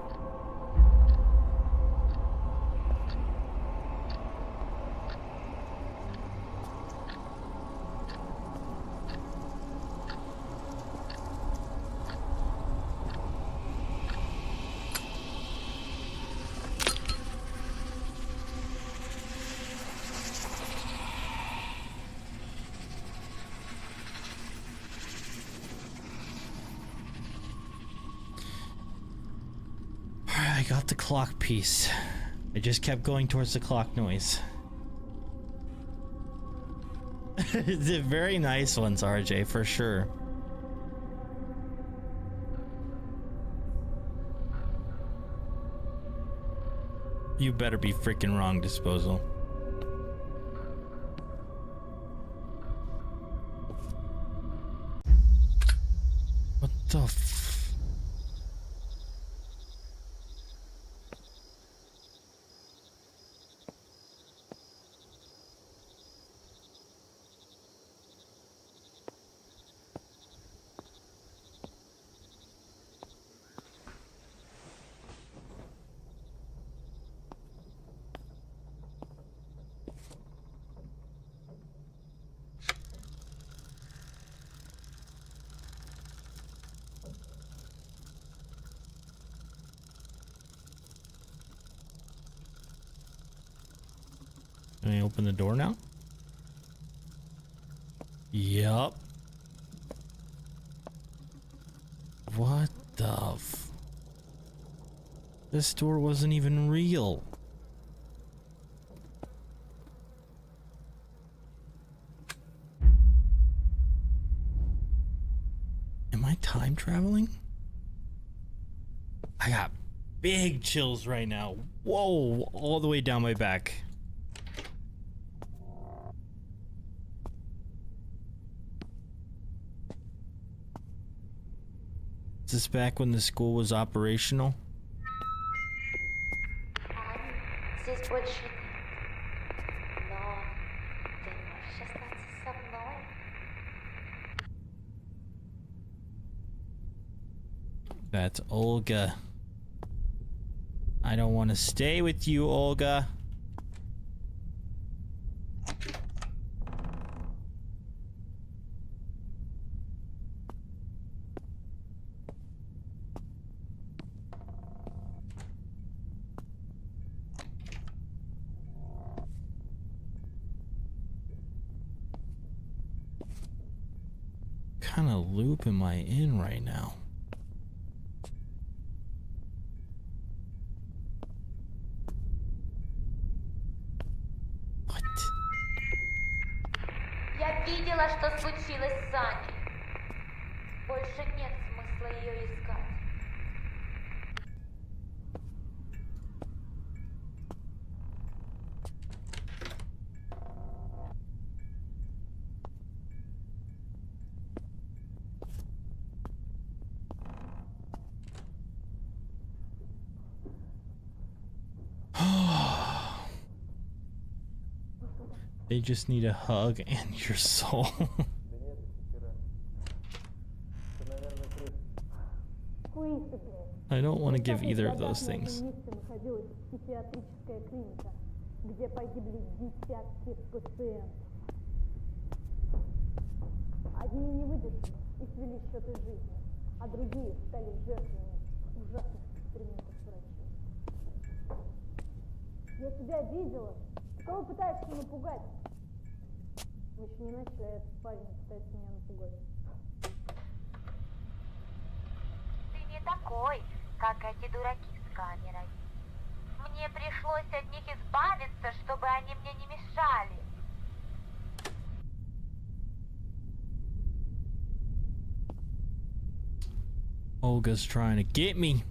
A: I got the clock piece. I just kept going towards the clock noise. The very nice ones, RJ, for sure. You better be freaking wrong, Disposal. What the f... Can I open the door now? Yup. What the f... This door wasn't even real. Am I time traveling? I got big chills right now. Whoa, all the way down my back. Is this back when the school was operational?
F: Здесь больше нет. Но ты можешь остаться со мной.
A: That's Olga. I don't want to stay with you, Olga. What kind of loop am I in right now? What?
F: Я видела, что случилось с Аней. Больше нет смысла ее искать.
A: They just need a hug and your soul. I don't want to give either of those things.
E: Где погибли десятки пациентов. Одни не выдержали и свели счеты жизни, а другие стали жертвами ужасных экспериментов врачей. Я тебя видела. Ты кого пытаешься напугать? Мы еще не начали, а этот парень пытается меня напугать.
F: Ты не такой, как эти дураки с камерой. Мне пришлось от них избавиться, чтобы они мне не мешали.
A: Olga's trying to get me.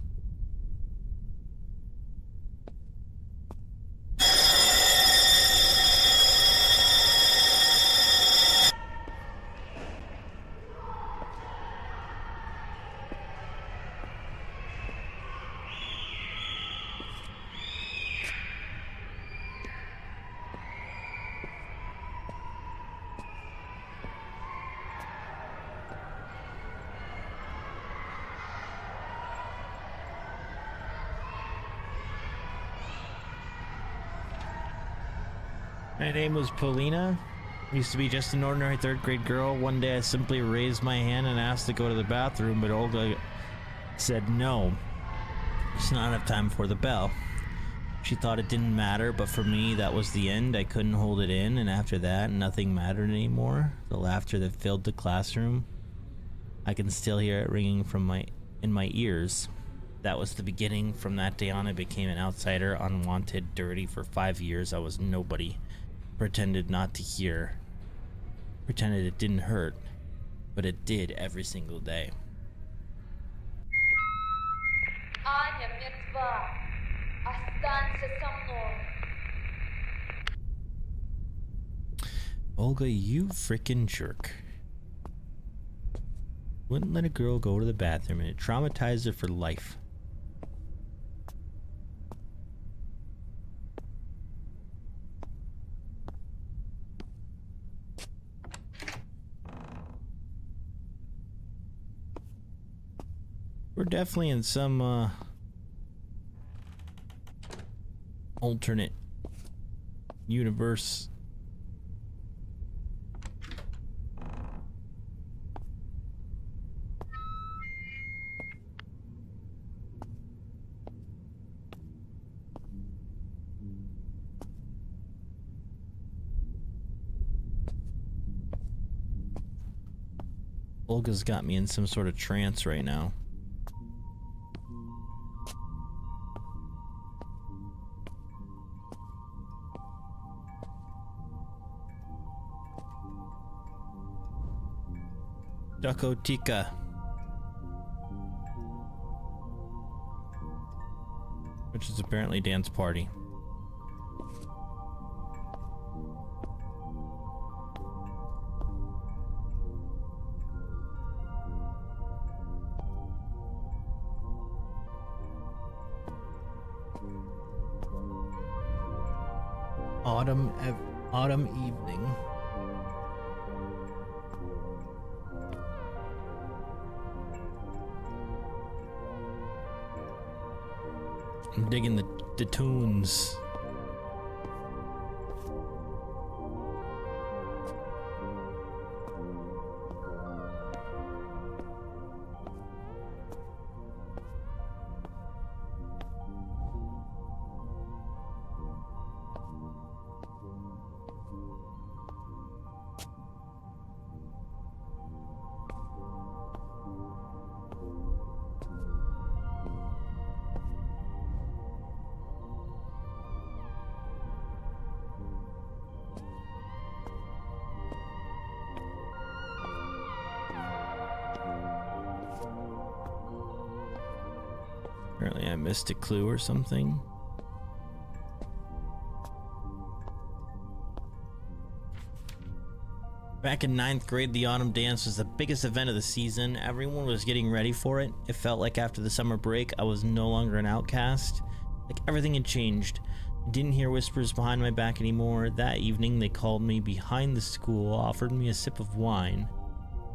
A: My name was Paulina. Used to be just an ordinary third grade girl. One day I simply raised my hand and asked to go to the bathroom, but Olga said no. It's not enough time for the bell. She thought it didn't matter, but for me that was the end. I couldn't hold it in, and after that nothing mattered anymore. The laughter that filled the classroom, I can still hear it ringing in my ears. That was the beginning. From that day on, I became an outsider, unwanted, dirty. For 5 years, I was nobody. Pretended not to hear. Pretended it didn't hurt. But it did every single day.
G: Аня мертва. Останься со мной.
A: Olga, you frickin' jerk. Wouldn't let a girl go to the bathroom and it traumatized her for life. We're definitely in some alternate universe. Olga's got me in some sort of trance right now. Dakotika. Which is apparently dance party. Autumn evening. I'm digging the tunes. Apparently I missed a clue or something. Back in 9th grade, the Autumn Dance was the biggest event of the season. Everyone was getting ready for it. It felt like after the summer break, I was no longer an outcast. Like everything had changed. I didn't hear whispers behind my back anymore. That evening, they called me behind the school, offered me a sip of wine.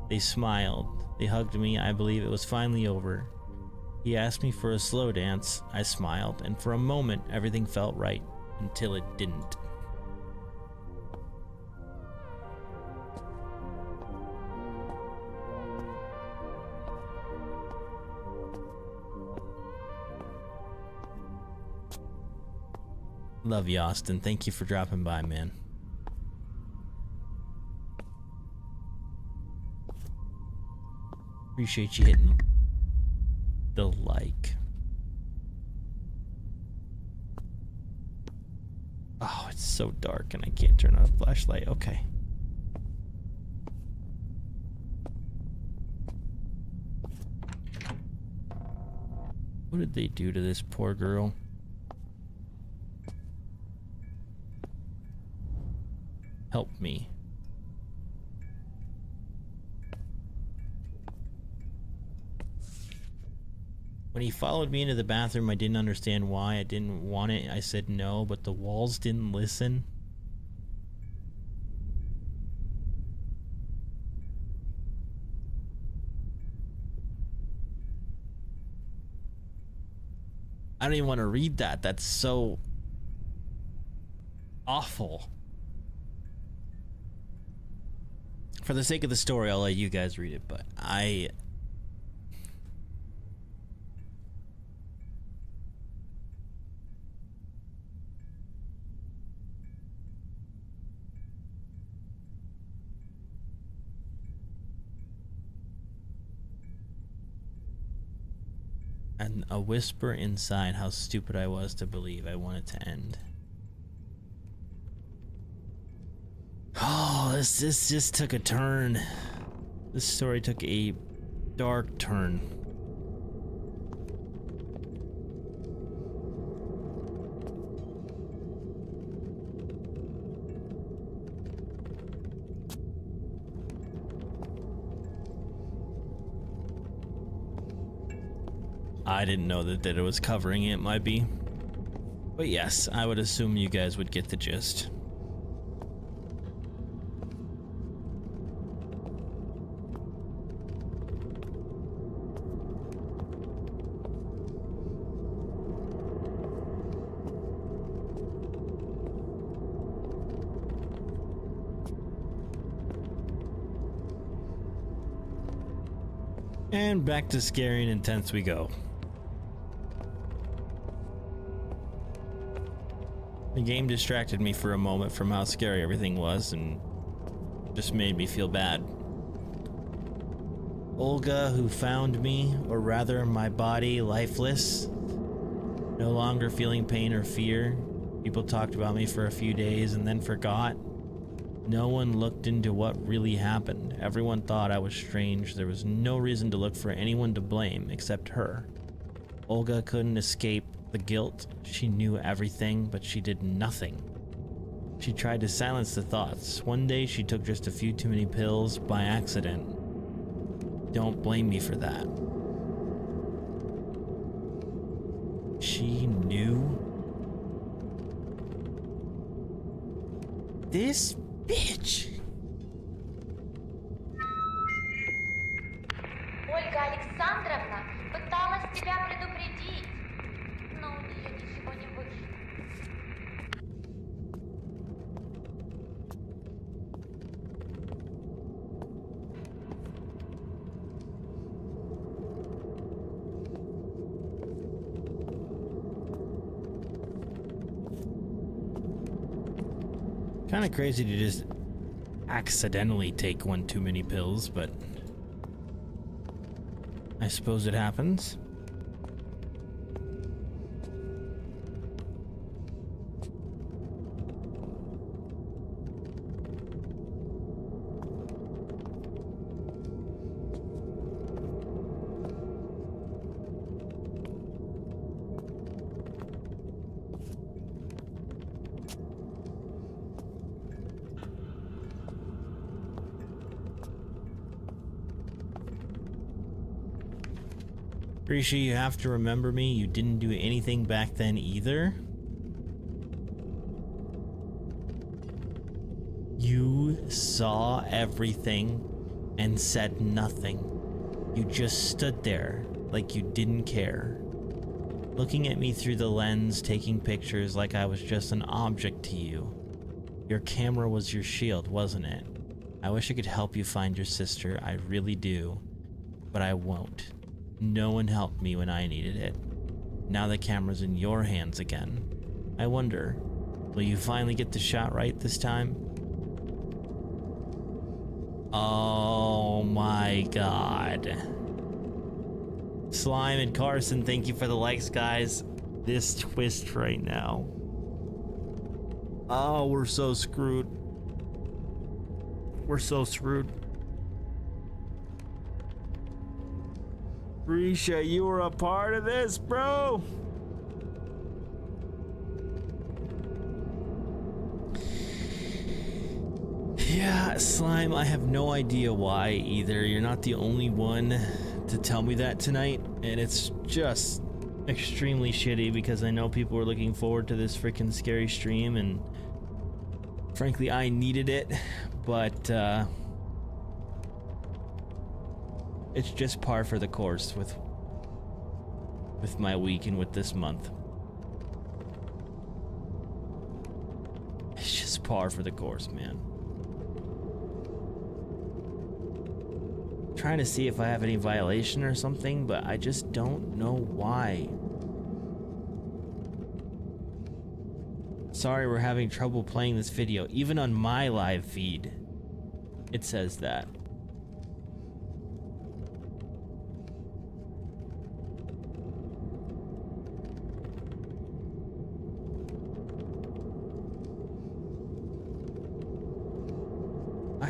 A: They smiled. They hugged me. I believe it was finally over. He asked me for a slow dance. I smiled, and for a moment, everything felt right, until it didn't. Love you, Austin. Thank you for dropping by, man. Appreciate you hitting the like. Oh, it's so dark and I can't turn on a flashlight. Okay. What did they do to this poor girl? Help me. When he followed me into the bathroom, I didn't understand why. I didn't want it. I said no, but the walls didn't listen. I don't even want to read that. That's so awful. For the sake of the story, I'll let you guys read it, but I And a whisper inside how stupid I was to believe I wanted to end. Oh, this just took a turn. This story took a dark turn. I didn't know that it was covering it, might be. But yes, I would assume you guys would get the gist. And back to scary and intense we go. The game distracted me for a moment from how scary everything was and just made me feel bad. Olga, who found me, or rather my body, lifeless, no longer feeling pain or fear. People talked about me for a few days and then forgot. No one looked into what really happened. Everyone thought I was strange. There was no reason to look for anyone to blame except her. Olga couldn't escape the guilt. She knew everything, but she did nothing. She tried to silence the thoughts. One day she took just a few too many pills by accident. Don't blame me for that. She knew? This bitch!
G: Ольга Александровна пыталась тебя предупредить, но у нее ничего не вышло.
A: Kind of crazy to just accidentally take one too many pills, but I suppose it happens. Grisha, you have to remember me. You didn't do anything back then either. You saw everything and said nothing. You just stood there like you didn't care. Looking at me through the lens, taking pictures like I was just an object to you. Your camera was your shield, wasn't it? I wish I could help you find your sister. I really do. But I won't. No one helped me when I needed it. Now the camera's in your hands again. I wonder, will you finally get the shot right this time? Oh my god. Slime and Carson, thank you for the likes, guys. This twist right now. Oh, we're so screwed. We're so screwed. Grisha, you were a part of this, bro. Yeah, Slime, I have no idea why either. You're not the only one to tell me that tonight, and it's just extremely shitty because I know people were looking forward to this freaking scary stream, and frankly, I needed it, but it's just par for the course with my week and with this month. It's just par for the course, man. Trying to see if I have any violation or something, but I just don't know why. Sorry, we're having trouble playing this video. Even on my live feed, it says that.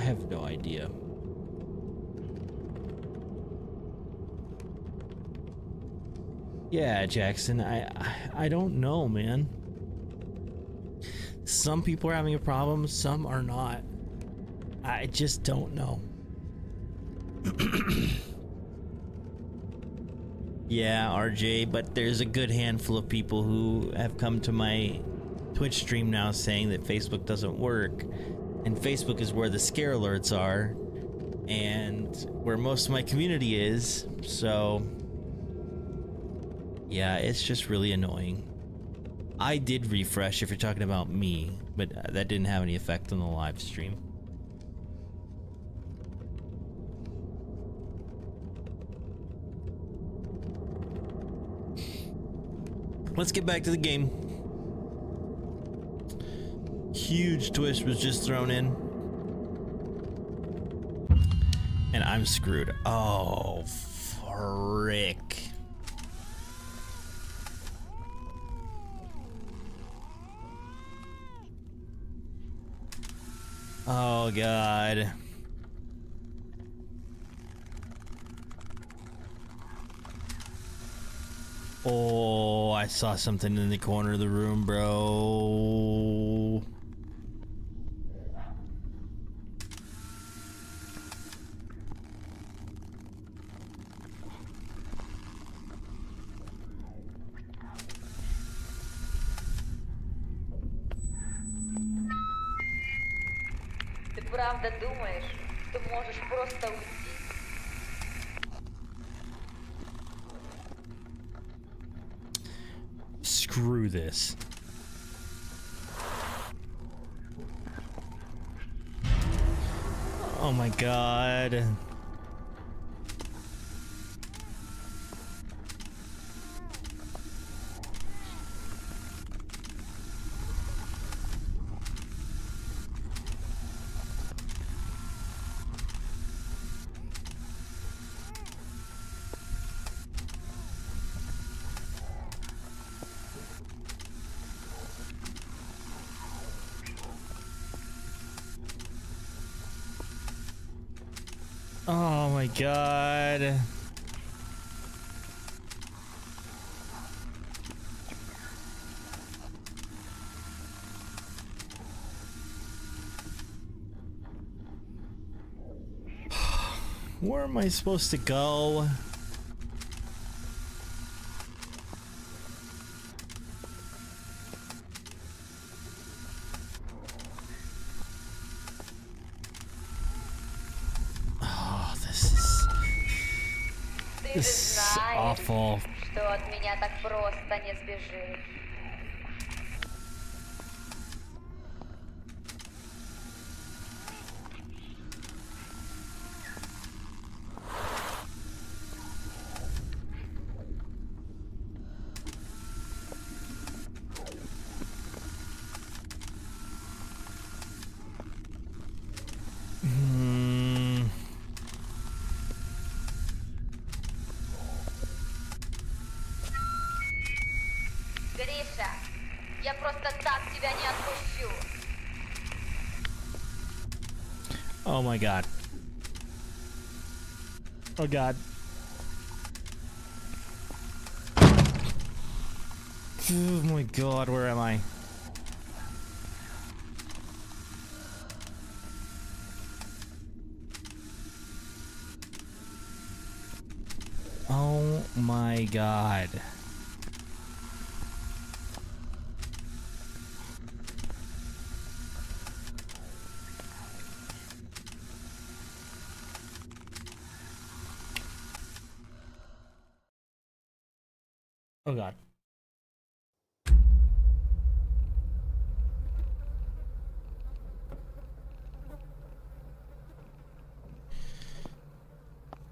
A: have no idea. Yeah, Jackson, I don't know, man. Some people are having a problem, some are not. I just don't know. Yeah, RJ, but there's a good handful of people who have come to my Twitch stream now saying that Facebook doesn't work. And Facebook is where the scare alerts are and where most of my community is. So, yeah, it's just really annoying. I did refresh if you're talking about me, but that didn't have any effect on the live stream. Let's get back to the game. Huge twist was just thrown in. And I'm screwed. Oh, frick. Oh, God. Oh, I saw something in the corner of the room, bro.
G: Ты правда думаешь, что можешь просто уйти?
A: Screw this. Oh my God. Oh my God. Where am I supposed to go? This is awful.
G: Что от меня так просто не сбежишь. Гриша, я просто так тебя не отпущу.
A: Oh my God. Oh God. Oh my God, where am I? Oh my God. Oh God.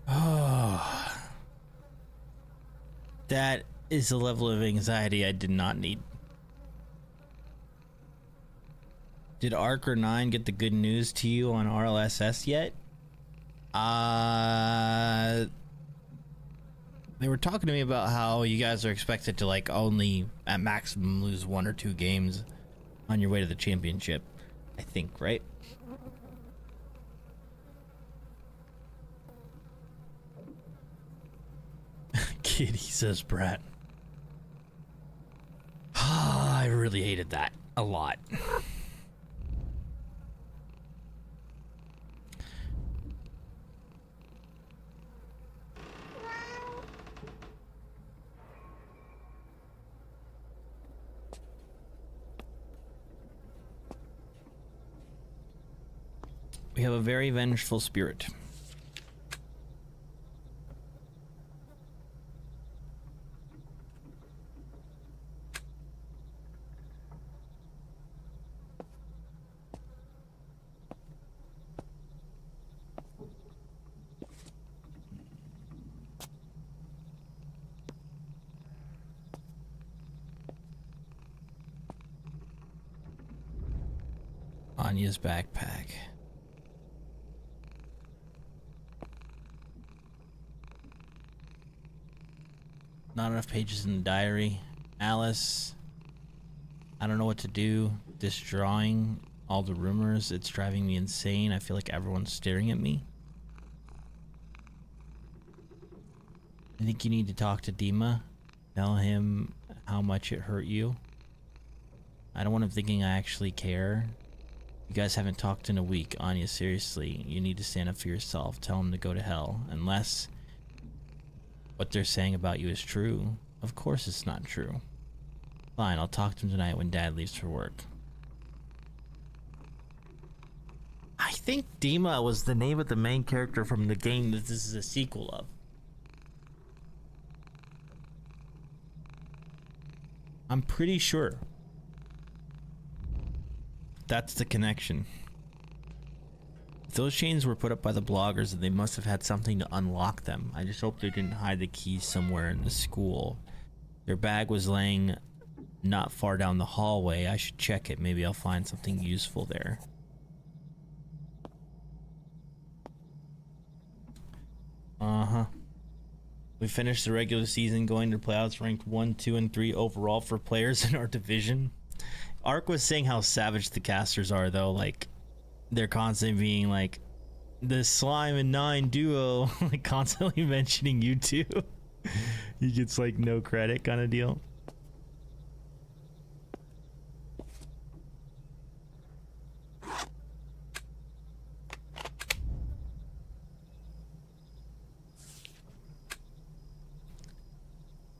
A: Oh. That is a level of anxiety I did not need. Did Arc or 9 get the good news to you on RLSS yet? They were talking to me about how you guys are expected to like only at maximum lose 1 or 2 games on your way to the championship. I think, right? kitty, says Brett. I really hated that a lot. We have a very vengeful spirit. Anya's backpack. Not enough pages in the diary. Alice, I don't know what to do. This drawing, all the rumors, it's driving me insane. I feel like everyone's staring at me. I think you need to talk to Dima. Tell him how much it hurt you. I don't want him thinking I actually care. You guys haven't talked in a week. Anya, seriously, you need to stand up for yourself. Tell him to go to hell. Unless what they're saying about you is true. Of course it's not true. Fine, I'll talk to him tonight when Dad leaves for work. I think Dima was the name of the main character from the game that this is a sequel of. I'm pretty sure. That's the connection. If those chains were put up by the bloggers, then they must have had something to unlock them. I just hope they didn't hide the keys somewhere in the school. Their bag was laying not far down the hallway. I should check it. Maybe I'll find something useful there. Uh-huh. We finished the regular season going to playoffs ranked 1, 2, and 3 overall for players in our division. Ark was saying how savage the casters are, though. Like, they're constantly being like, the Slime and 9 duo, like constantly mentioning you two. He gets like no credit kind of deal.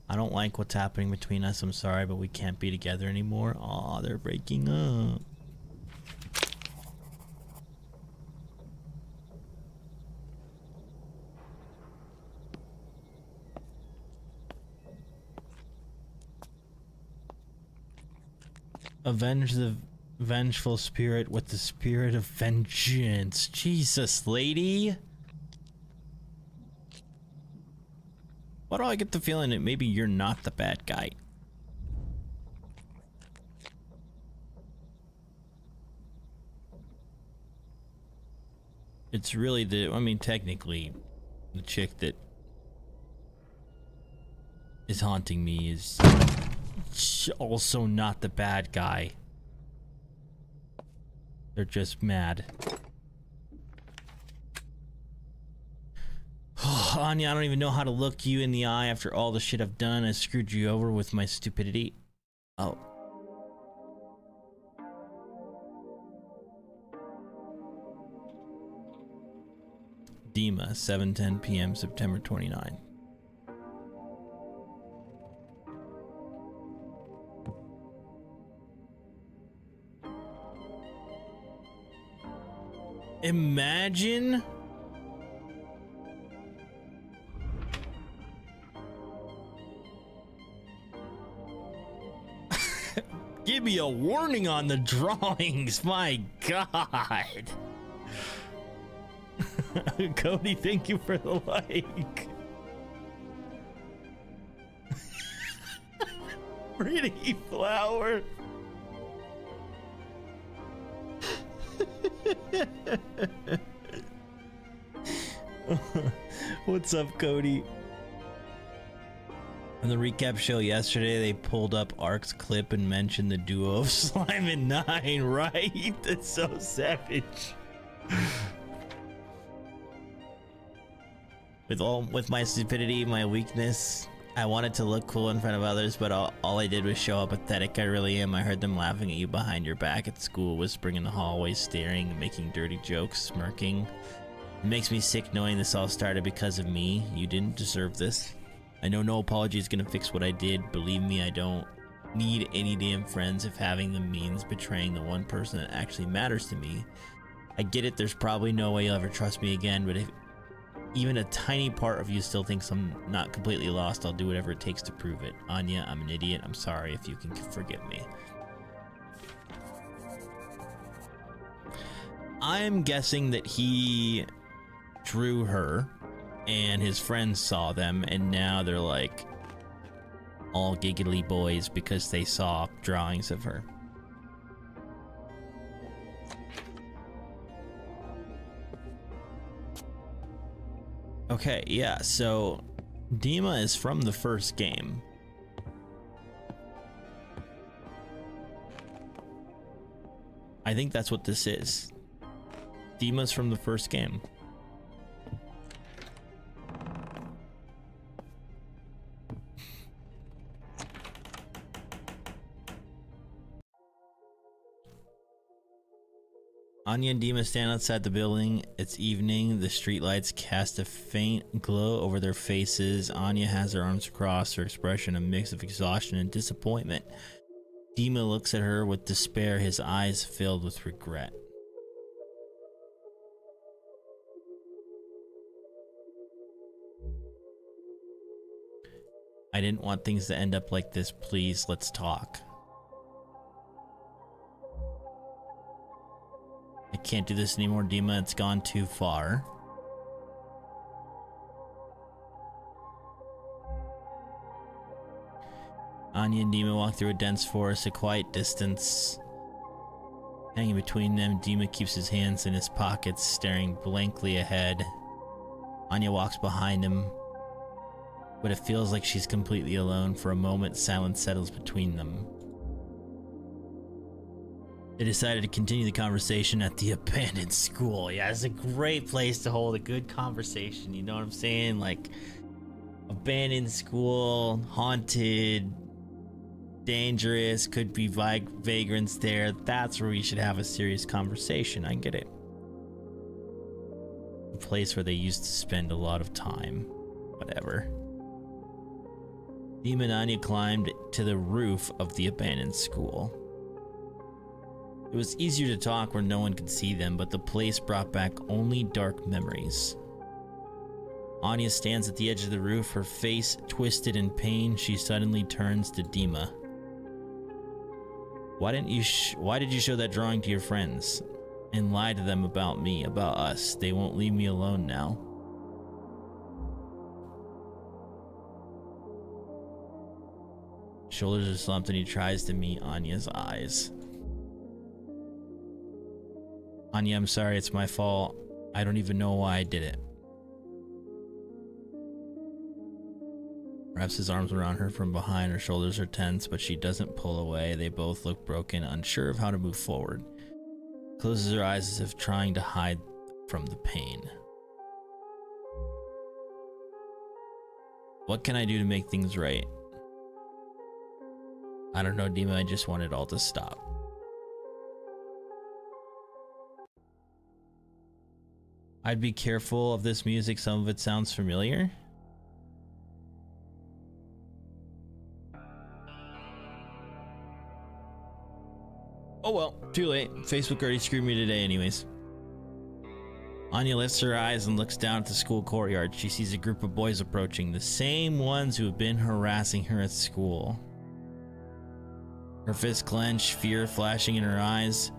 A: I don't like what's happening between us. I'm sorry, but we can't be together anymore. Aw, they're breaking up. Avenge the vengeful spirit with the spirit of vengeance. Jesus, lady. Why do I get the feeling that maybe you're not the bad guy? It's really I mean, technically, the chick that is haunting me is also not the bad guy. They're just mad. Anya, I don't even know how to look you in the eye after all the shit I've done. I screwed you over with my stupidity. Oh. Dima, 7:10 p.m. September 29. Imagine give me a warning on the drawings. My God. Cody, thank you for the like. Pretty flower. What's up, Cody? On the recap show yesterday, they pulled up Ark's clip and mentioned the duo of Slime and 9, right? That's so savage. With my stupidity, my weakness, I wanted to look cool in front of others, but all I did was show how pathetic I really am. I heard them laughing at you behind your back at school, whispering in the hallways, staring, making dirty jokes, smirking. It makes me sick knowing this all started because of me. You didn't deserve this. I know no apology is gonna fix what I did. Believe me, I don't need any damn friends if having them means betraying the one person that actually matters to me. I get it, there's probably no way you'll ever trust me again, but if even a tiny part of you still thinks I'm not completely lost, I'll do whatever it takes to prove it. Anya, I'm an idiot. I'm sorry. If you can forgive me. I'm guessing that he drew her and his friends saw them, and now they're like all giggly boys because they saw drawings of her. Okay, yeah, so Dima is from the first game. I think that's what this is. Dima's from the first game. Anya and Dima stand outside the building. It's evening. The streetlights cast a faint glow over their faces. Anya has her arms crossed, her expression a mix of exhaustion and disappointment. Dima looks at her with despair, his eyes filled with regret. I didn't want things to end up like this. Please, let's talk. I can't do this anymore, Dima. It's gone too far. Anya and Dima walk through a dense forest, a quiet distance. Hanging between them, Dima keeps his hands in his pockets, staring blankly ahead. Anya walks behind him, but it feels like she's completely alone. For a moment, silence settles between them. They decided to continue the conversation at the abandoned school. Yeah, it's a great place to hold a good conversation, you know what I'm saying? Like, abandoned school, haunted, dangerous, could be vagrants there. That's where we should have a serious conversation. I get it. A place where they used to spend a lot of time. Whatever. Dima and Anya climbed to the roof of the abandoned school. It was easier to talk where no one could see them, but the place brought back only dark memories. Anya stands at the edge of the roof, her face twisted in pain. She suddenly turns to Dima. Why did you show that drawing to your friends and lie to them about me, about us? They won't leave me alone now. Shoulders are slumped and he tries to meet Anya's eyes. Anya, I'm sorry, it's my fault. I don't even know why I did it. Wraps his arms around her from behind. Her shoulders are tense, but she doesn't pull away. They both look broken, unsure of how to move forward. Closes her eyes as if trying to hide from the pain. What can I do to make things right? I don't know, Dima, I just want it all to stop. I'd be careful of this music, some of it sounds familiar. Oh well, too late. Facebook already screwed me today anyways. Anya lifts her eyes and looks down at the school courtyard. She sees a group of boys approaching, the same ones who have been harassing her at school. Her fists clench, fear flashing in her eyes.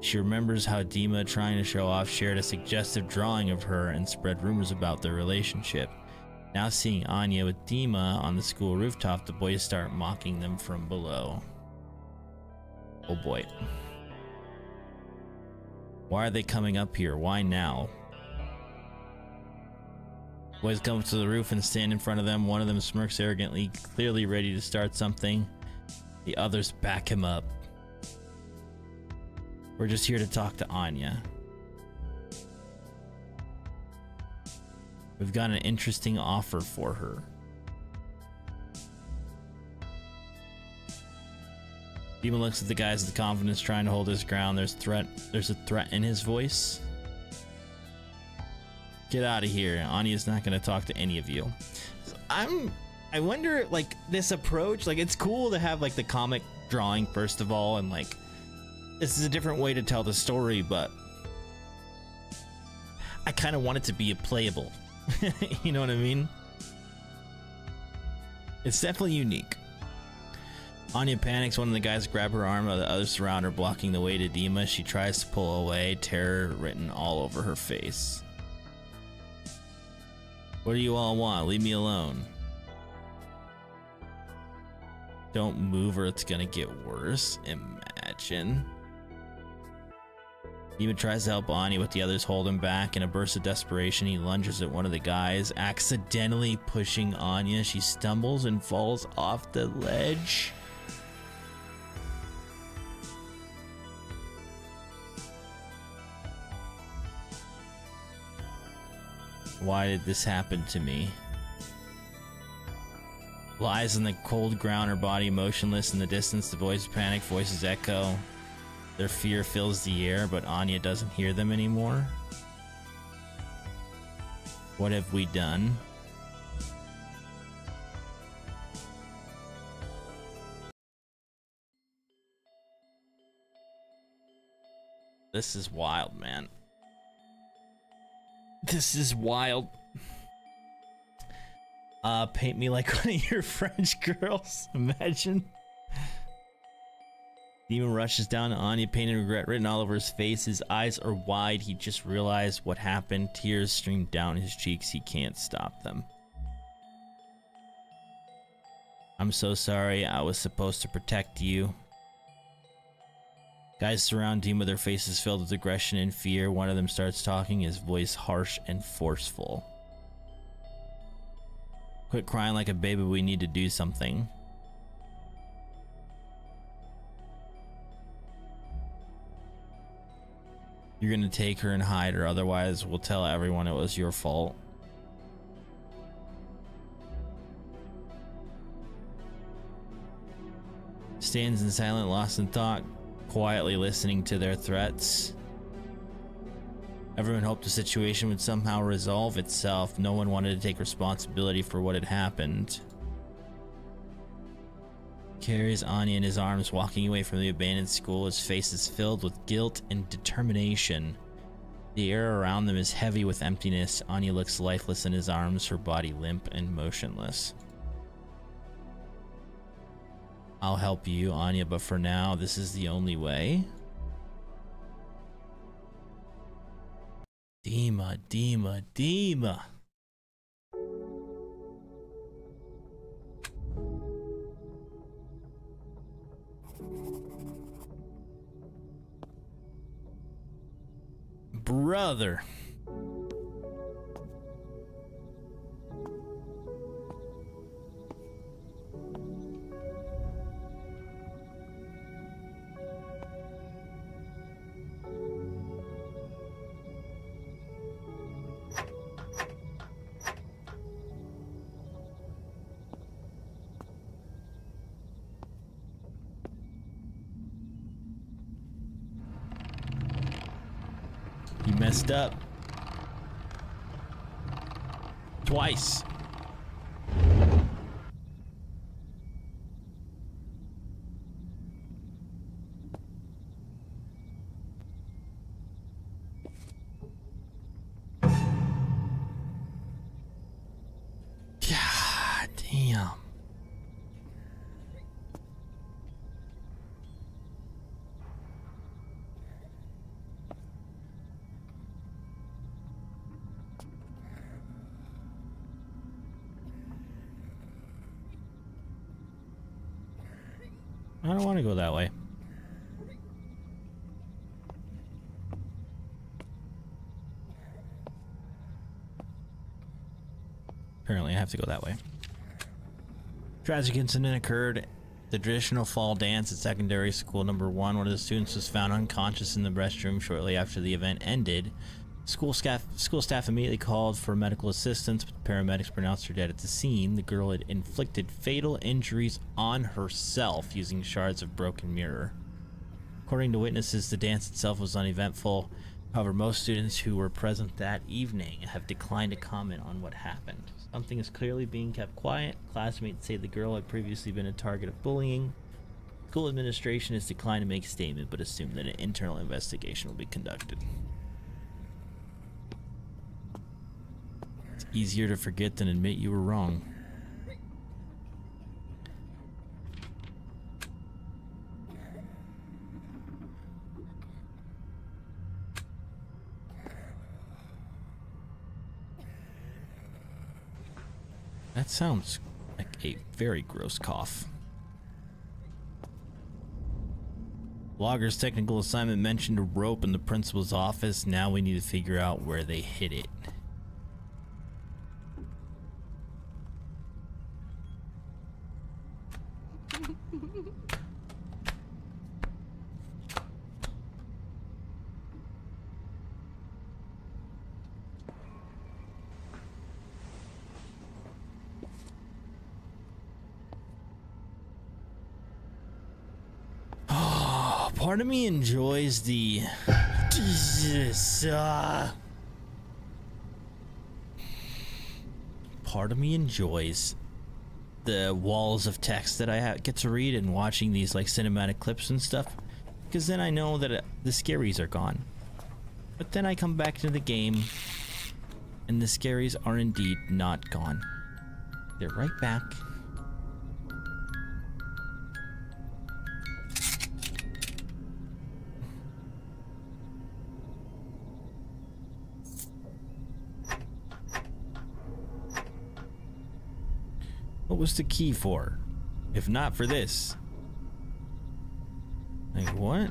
A: She remembers how Dima, trying to show off, shared a suggestive drawing of her and spread rumors about their relationship. Now seeing Anya with Dima on the school rooftop, the boys start mocking them from below. Oh boy. Why are they coming up here? Why now? Boys come up to the roof and stand in front of them. One of them smirks arrogantly, clearly ready to start something. The others back him up. We're just here to talk to Anya. We've got an interesting offer for her. Demon looks at the guys with confidence, trying to hold his ground. There's a threat in his voice. Get out of here. Anya's not going to talk to any of you. So I wonder, like, this approach, like, it's cool to have, like, the comic drawing, first of all, and, like, this is a different way to tell the story, but I kind of want it to be playable. You know what I mean? It's definitely unique. Anya panics. One of the guys grab her arm, while the others surround her, blocking the way to Dima. She tries to pull away, terror written all over her face. What do you all want? Leave me alone. Don't move or it's gonna get worse. Imagine. Dima tries to help Anya, but the others hold him back. In a burst of desperation, he lunges at one of the guys, accidentally pushing Anya. She stumbles and falls off the ledge. Why did this happen to me? Lies on the cold ground, her body motionless in the distance. The voices panic, voices echo. Their fear fills the air, but Anya doesn't hear them anymore. What have we done? This is wild, man. This is wild. Paint me like one of your French girls. Imagine. Demon rushes down to Anya, pain and regret written all over his face. His eyes are wide. He just realized what happened. Tears stream down his cheeks. He can't stop them. I'm so sorry. I was supposed to protect you. Guys surround Dima, their faces filled with aggression and fear. One of them starts talking, his voice harsh and forceful. Quit crying like a baby, we need to do something. You're gonna take her and hide her, otherwise we'll tell everyone it was your fault. Stands in silent, lost in thought, quietly listening to their threats. Everyone hoped the situation would somehow resolve itself. No one wanted to take responsibility for what had happened. Carries Anya in his arms, walking away from the abandoned school. His face is filled with guilt and determination. The air around them is heavy with emptiness. Anya looks lifeless in his arms, her body limp and motionless. I'll help you, Anya, but for now, this is the only way. Dima, Dima, Dima. Brother. You messed up. Twice. God damn. I don't want to go that way. Apparently I have to go that way. Tragic incident occurred. The traditional fall dance at secondary school number 1. One of the students was found unconscious in the restroom shortly after the event ended. School staff immediately called for medical assistance, but the paramedics pronounced her dead at the scene. The girl had inflicted fatal injuries on herself using shards of broken mirror. According to witnesses, the dance itself was uneventful. However, most students who were present that evening have declined to comment on what happened. Something is clearly being kept quiet. Classmates say the girl had previously been a target of bullying. School administration has declined to make a statement, but assumed that an internal investigation will be conducted. It's easier to forget than admit you were wrong. That sounds like a very gross cough. Logger's technical assignment mentioned a rope in the principal's office. Now we need to figure out where they hid it. Part of me enjoys the Jesus. Part of me enjoys the walls of text that I get to read and watching these like cinematic clips and stuff, because then I know that the scaries are gone. But then I come back to the game, and the scaries are indeed not gone. They're right back. What was the key for? If not for this. Like, what?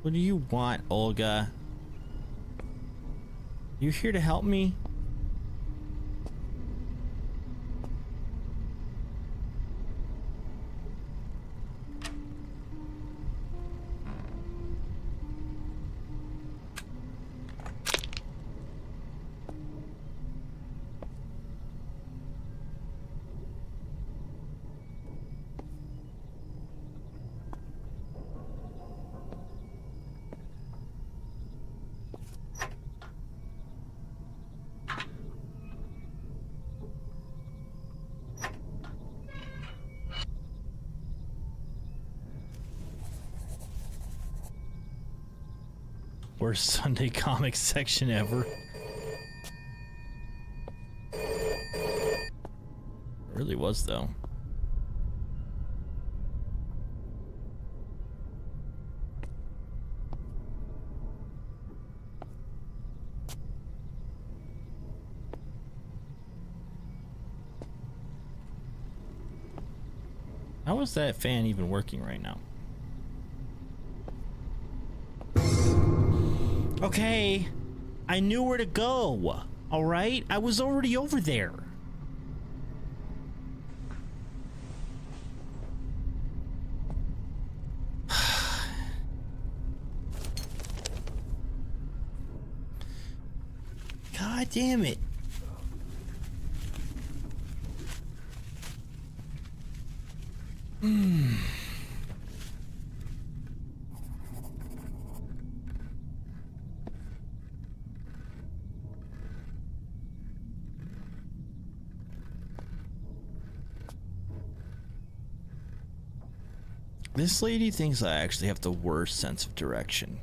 A: What do you want, Olga? You here to help me? Worst Sunday comics section ever. It really was, though. How is that fan even working right now? Okay, I knew where to go. All right, I was already over there. God damn it. This lady thinks I actually have the worst sense of direction.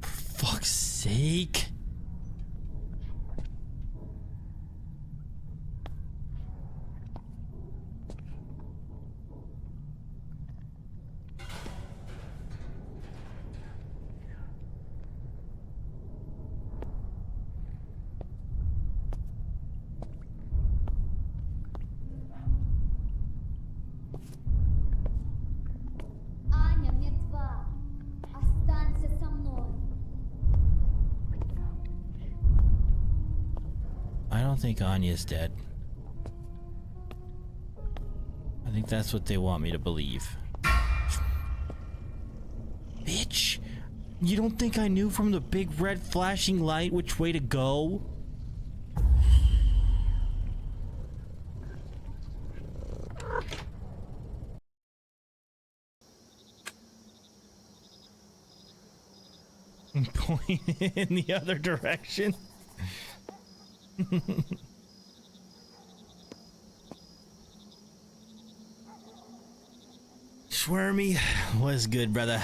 A: For fuck's sake. I don't think Anya's dead. I think that's what they want me to believe. Bitch! You don't think I knew from the big red flashing light which way to go? Point in the other direction. Squirmy was good, brother.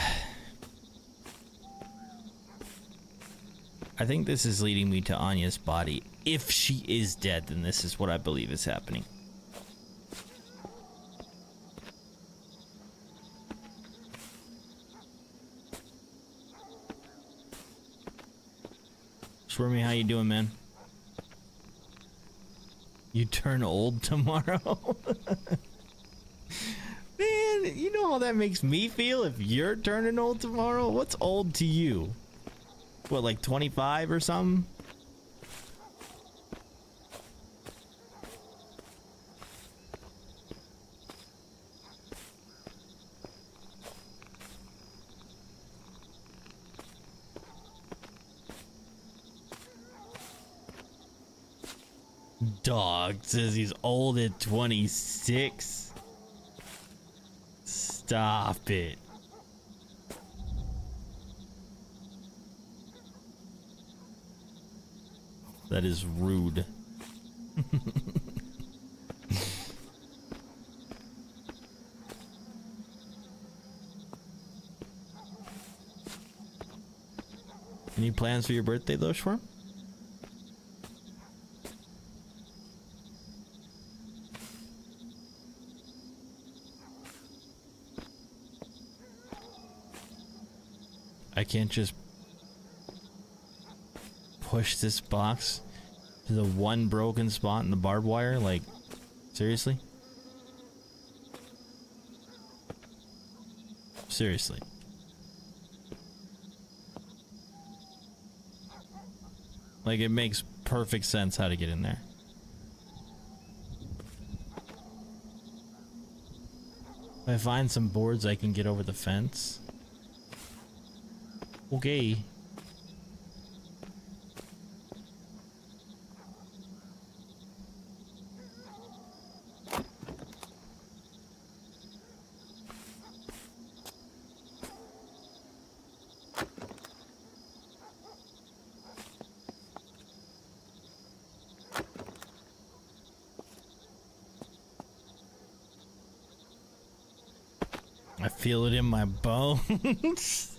A: I think this is leading me to Anya's body. If she is dead, then this is what I believe is happening. Squirmy, how you doing, man? You turn old tomorrow? Man, you know how that makes me feel if you're turning old tomorrow? What's old to you? What, like 25 or something? Dog says he's old at 26. Stop it. That is rude. Any plans for your birthday though, Schwarm? I can't just push this box to the one broken spot in the barbed wire? Like, seriously? Seriously. Like, it makes perfect sense how to get in there. If I find some boards, I can get over the fence. Okay. I feel it in my bones.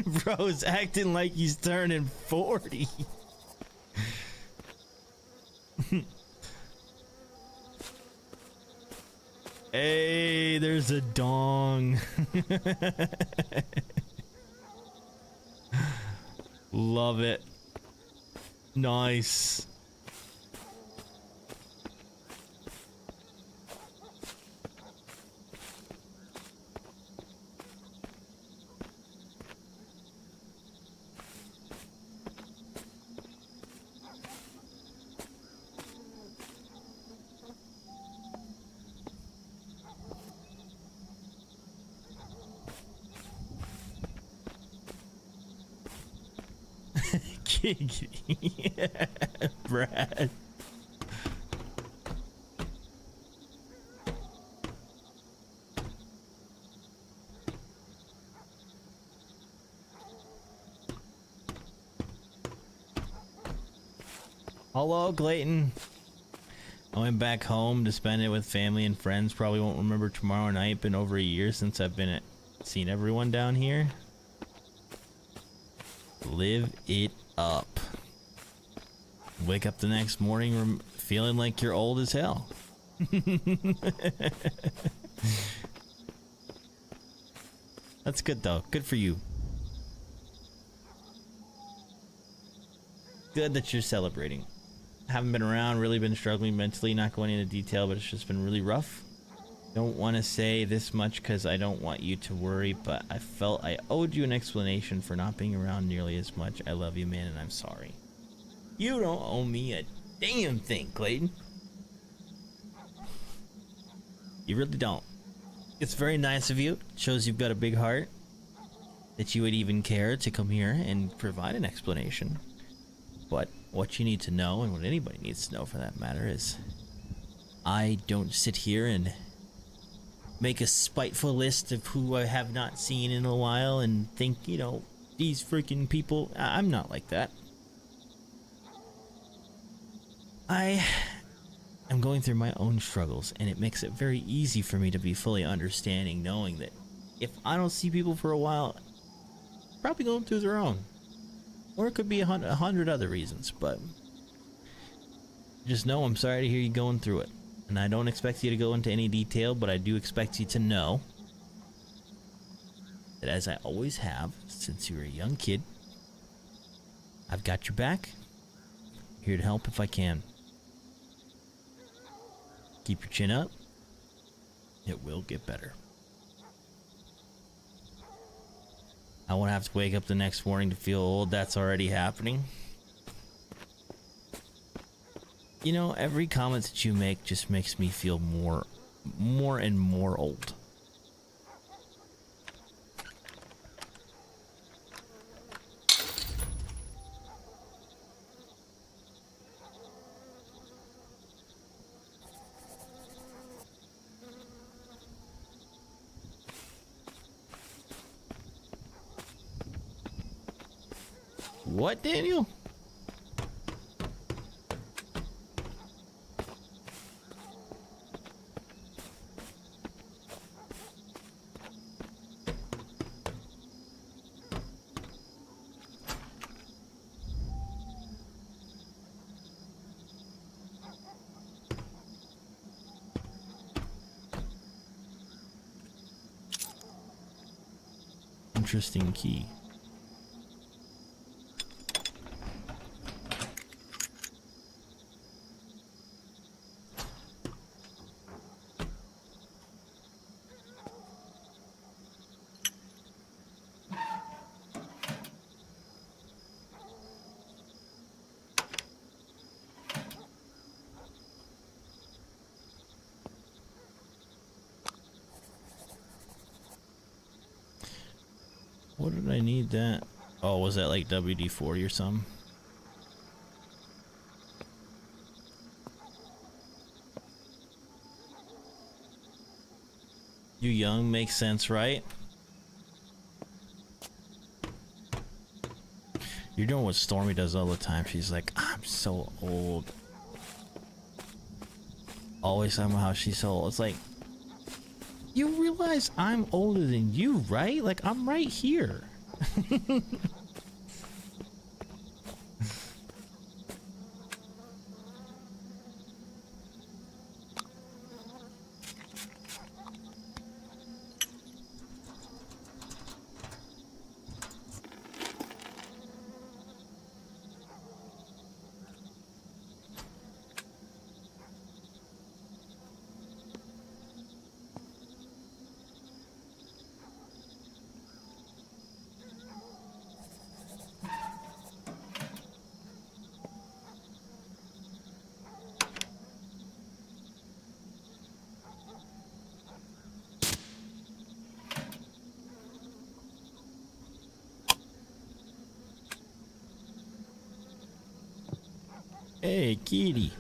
A: Bro's acting like he's turning 40. Hey, there's a dong. Love it. Nice. Yeah, Brad. Hello, Clayton. I went back home to spend it with family and friends. Probably won't remember tomorrow night. Been over a year since I've seen everyone down here. Live it up. Wake up the next morning feeling like you're old as hell. That's good though. Good for you. Good that you're celebrating. Haven't been around, really been struggling mentally, not going into detail, but it's just been really rough. Don't want to say this much because I don't want you to worry, but I felt I owed you an explanation for not being around nearly as much. I love you, man, and I'm sorry. You don't owe me a damn thing, Clayton. You really don't. It's very nice of you. Shows you've got a big heart. That you would even care to come here and provide an explanation. But what you need to know, and what anybody needs to know for that matter, is I don't sit here and make a spiteful list of who I have not seen in a while and think, you know, these freaking people. I'm not like that. I am going through my own struggles, and it makes it very easy for me to be fully understanding, knowing that if I don't see people for a while, probably going through their own, or it could be a hundred other reasons. But just know I'm sorry to hear you going through it, and I don't expect you to go into any detail, but I do expect you to know that, as I always have since you were a young kid, I've got your back, here to help if I can. Keep your chin up. It will get better. I won't have to wake up the next morning to feel old. That's already happening. You know, every comment that you make just makes me feel more and more old. What, Daniel? Interesting key. What did I need that? Oh, was that like WD-40 or something? You young makes sense, right? You're doing what Stormy does all the time. She's like, I'm so old. Always talking about how she's so old. It's like, you realize I'm older than you, right? Like, I'm right here. Hey, kitty.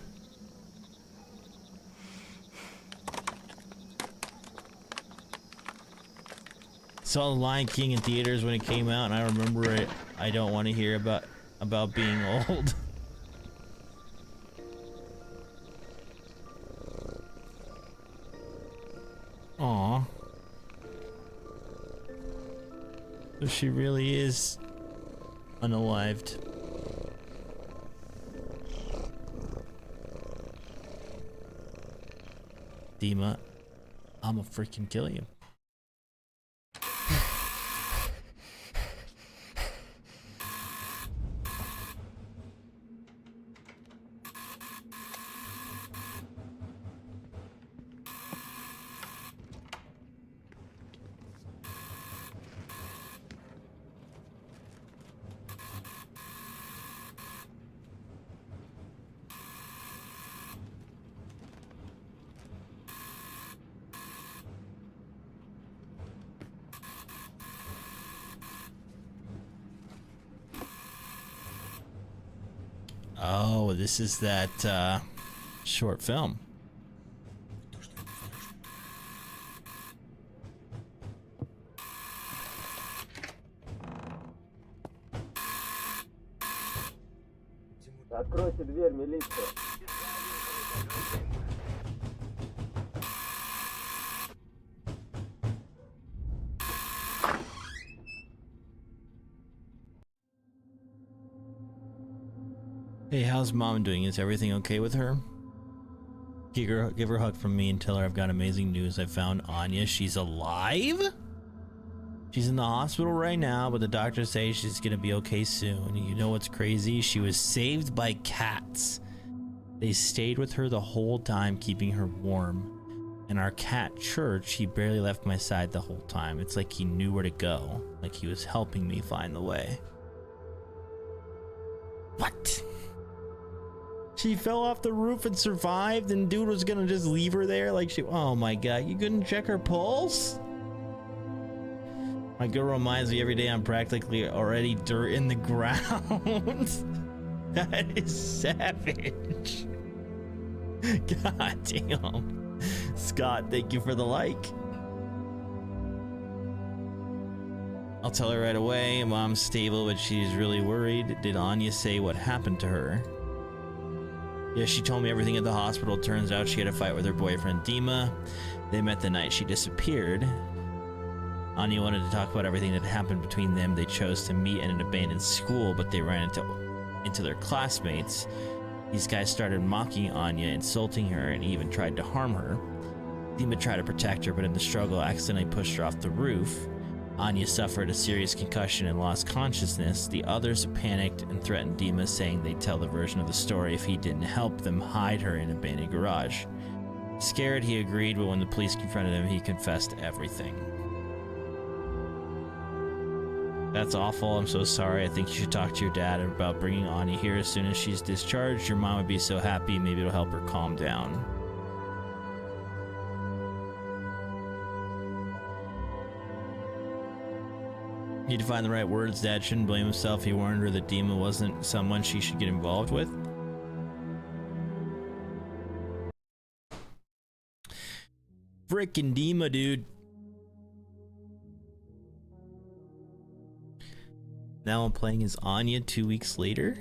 A: Saw The Lion King in theaters when it came out, and I remember it. I don't want to hear about being old. Aw. So she really is unalived. Dima, I'ma freaking kill you. Oh, this is that short film.
B: То, что это страшно. Тимур,
D: Откройте дверь, милиция.
A: Hey, how's mom doing? Is everything okay with her? Give her a hug from me and tell her I've got amazing news. I found Anya. She's alive? She's in the hospital right now, but the doctors say she's gonna be okay soon. You know what's crazy? She was saved by cats. They stayed with her the whole time, keeping her warm. And our cat, Church, he barely left my side the whole time. It's like he knew where to go. Like he was helping me find the way. What? She fell off the roof and survived, and dude was gonna just leave her there like she... Oh my god, you couldn't check her pulse? My girl reminds me every day I'm practically already dirt in the ground. That is savage. God damn. Scott, thank you for the like. I'll tell her right away. Mom's stable, but she's really worried. Did Anya say what happened to her? Yeah, she told me everything at the hospital. Turns out she had a fight with her boyfriend, Dima. They met the night she disappeared. Anya wanted to talk about everything that happened between them. They chose to meet in an abandoned school, but they ran into their classmates. These guys started mocking Anya, insulting her, and even tried to harm her. Dima tried to protect her, but in the struggle accidentally pushed her off the roof. Anya suffered a serious concussion and lost consciousness. The others panicked and threatened Dima, saying they'd tell the version of the story if he didn't help them hide her in an abandoned garage. Scared, he agreed, but when the police confronted him, he confessed everything. That's awful. I'm so sorry. I think you should talk to your dad about bringing Anya here as soon as she's discharged. Your mom would be so happy. Maybe it'll help her calm down. Need to find the right words. Dad shouldn't blame himself. He warned her that Dima wasn't someone she should get involved with. Frickin' Dima, dude. Now I'm playing as Anya 2 weeks later.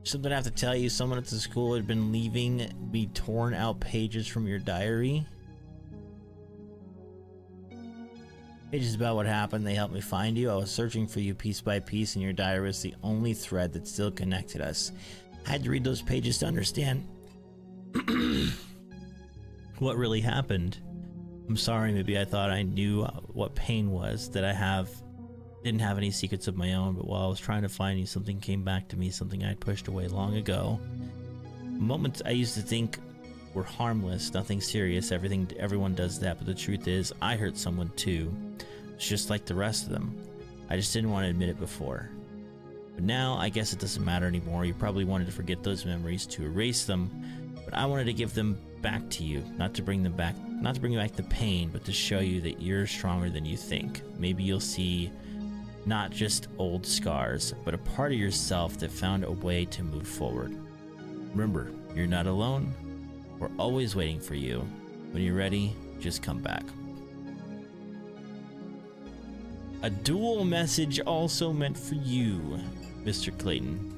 A: Something I have to tell you. Someone at the school had been leaving me torn out pages from your diary. Pages about what happened. They helped me find you. I was searching for you piece by piece, and your diary was the only thread that still connected us. I had to read those pages to understand what really happened. I'm sorry. Maybe I thought I knew what pain was, that I didn't have any secrets of my own, but while I was trying to find you, something came back to me, something I'd pushed away long ago. Moments I used to think were harmless, nothing serious, everyone does that, but the truth is, I hurt someone too. It's just like the rest of them. I just didn't want to admit it before. But now, I guess it doesn't matter anymore. You probably wanted to forget those memories, to erase them, but I wanted to give them back to you, not to bring back the pain, but to show you that you're stronger than you think. Maybe you'll see not just old scars, but a part of yourself that found a way to move forward. Remember, you're not alone. We're always waiting for you. When you're ready, just come back. A dual message also meant for you, Mr. Clayton.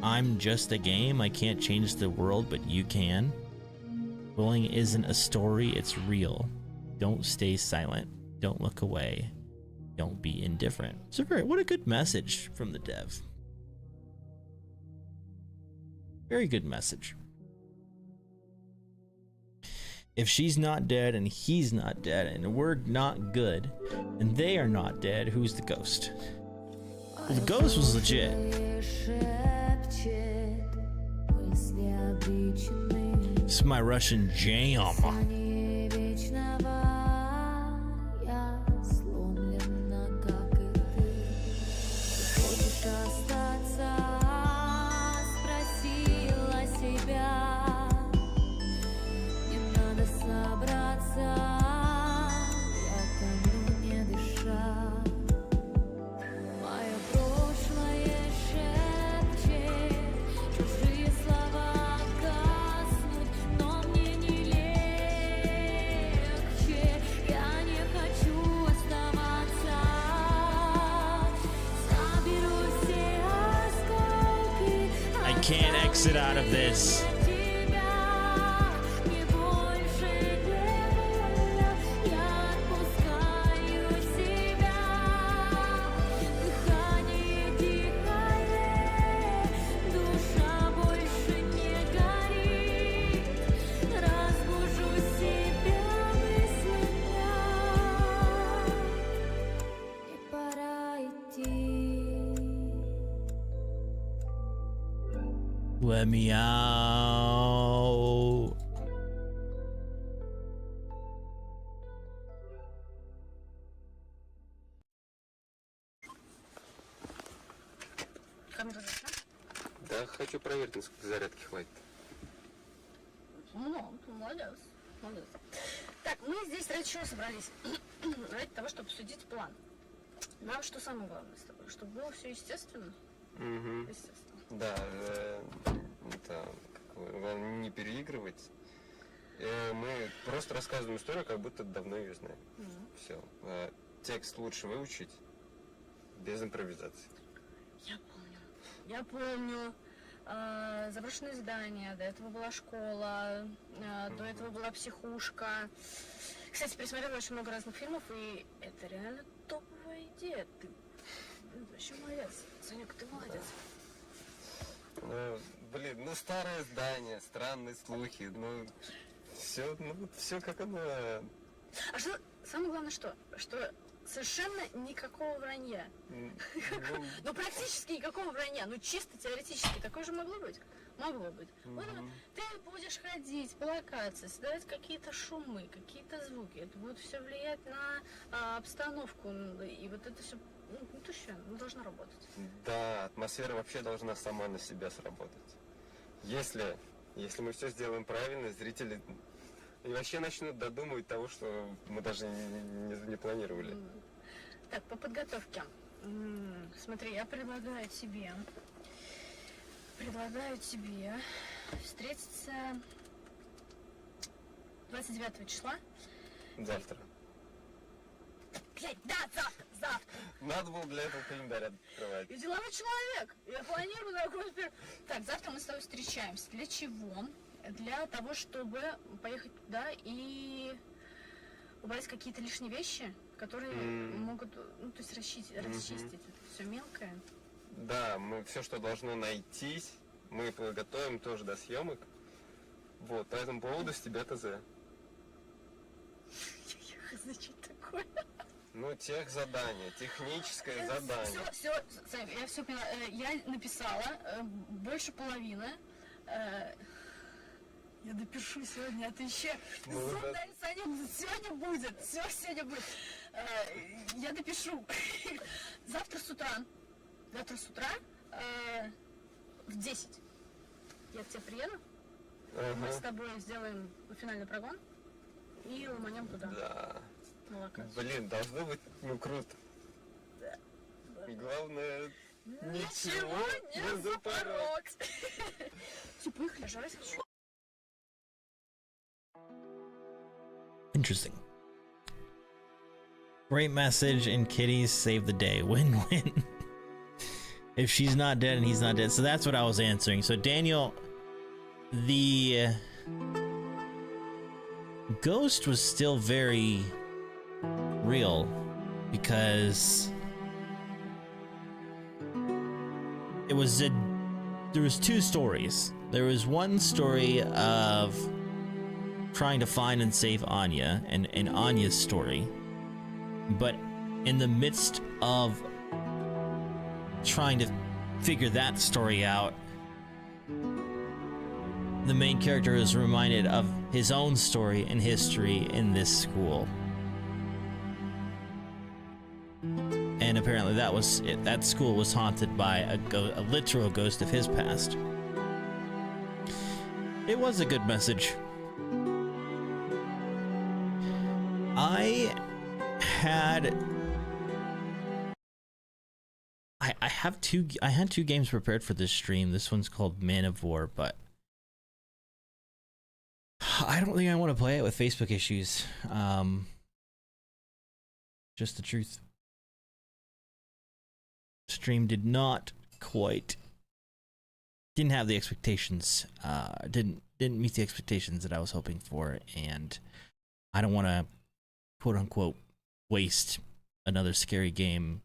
A: I'm just a game. I can't change the world, but you can. Bullying isn't a story, it's real. Don't stay silent. Don't look away. Don't be indifferent. So what a good message from the dev. Very good message. If she's not dead and he's not dead and we're not good and they are not dead, who's the ghost? Well, the ghost was legit. This is my Russian jam.
H: Касание вечного, я сломлена, как и ты. Ты хочешь остаться, спросила себя. Не надо собраться, я тону, не дыша. Мое прошлое шепчет, чужие слова гаснут, но мне не легче. Я не хочу оставаться. Соберу все осколки.
A: I can't exit out of this.
H: Тебя мне больше не больно. Я отпускаю себя. Дыхание тихое, душа больше не горит. Разбужу себя мыслями. Мне пора идти.
A: Let me out.
I: Камера зашла?
D: Да, хочу проверить, насколько зарядки хватит.
I: Ну, молодец. Молодец. Так, мы здесь ради чего собрались? Ради того, чтобы обсудить план. Нам что самое главное с тобой? Чтобы было все естественно?
D: Угу.
I: Естественно.
D: Да, это главное не переигрывать. Мы просто рассказываем историю, как будто давно ее знаем. Все. Текст лучше выучить без импровизации.
I: Я помню. Я помню. Заброшенное здание, до этого была школа, до этого была психушка. Кстати, пересмотрела очень много разных фильмов, и это реально топовая идея. Ты вообще молодец. Санек, ты молодец.
D: Блин, ну старое здание, странные слухи, все как оно.
I: А что самое главное, что совершенно никакого вранья. Ну, практически никакого вранья. Ну, чисто теоретически такое же могло быть. Могло быть. Вот ты будешь ходить по локации, создавать какие-то шумы, какие-то звуки. Это будет все влиять на обстановку. И вот это все, то что, должно работать.
D: Да, атмосфера вообще должна сама на себя сработать. Если мы все сделаем правильно, зрители и вообще начнут додумывать того, что мы даже не планировали.
I: Так, по подготовке. Смотри, я предлагаю тебе встретиться 29 числа.
D: Завтра.
I: Блядь, да, завтра.
D: Надо было для этого календарь открывать.
I: Я деловой человек. Я планирую такой. Так, завтра мы с тобой встречаемся. Для чего? Для того, чтобы поехать туда и убрать какие-то лишние вещи, которые могут, то есть расчистить это все мелкое.
D: Да, мы все, что должно найтись, мы подготовим тоже до съемок. Вот, по этому поводу с тебя ТЗ.
I: Значит, такое.
D: Ну, техзадание, техническое задание.
I: Все, Сань, я все поняла. Я написала больше половины. Я допишу сегодня, а ты еще... Сегодня будет, все сегодня будет. Я допишу. Завтра с утра в 10 я к тебе приеду. Мы с тобой сделаем финальный прогон и ломанем туда.
D: Да.
I: На локацию.
D: Блин, должно быть, круто.
I: Да.
D: И главное,
I: Ничего не запороть. Все, поехали, жрать хочу.
A: Interesting. Great message, and kitties save the day. Win-win. If she's not dead and he's not dead. So that's what I was answering. So Daniel, the ghost was still very real because there was two stories. There was one story of trying to find and save Anya and Anya's story, but in the midst of trying to figure that story out, the main character is reminded of his own story and history in this school. And apparently that school was haunted by a literal ghost of his past. It was a good message. I had two games prepared for this stream. This one's called Man of War, but I don't think I want to play it with Facebook issues. Just the truth. Stream did not quite, didn't have the expectations, didn't meet the expectations that I was hoping for, and I don't want to quote unquote waste another scary game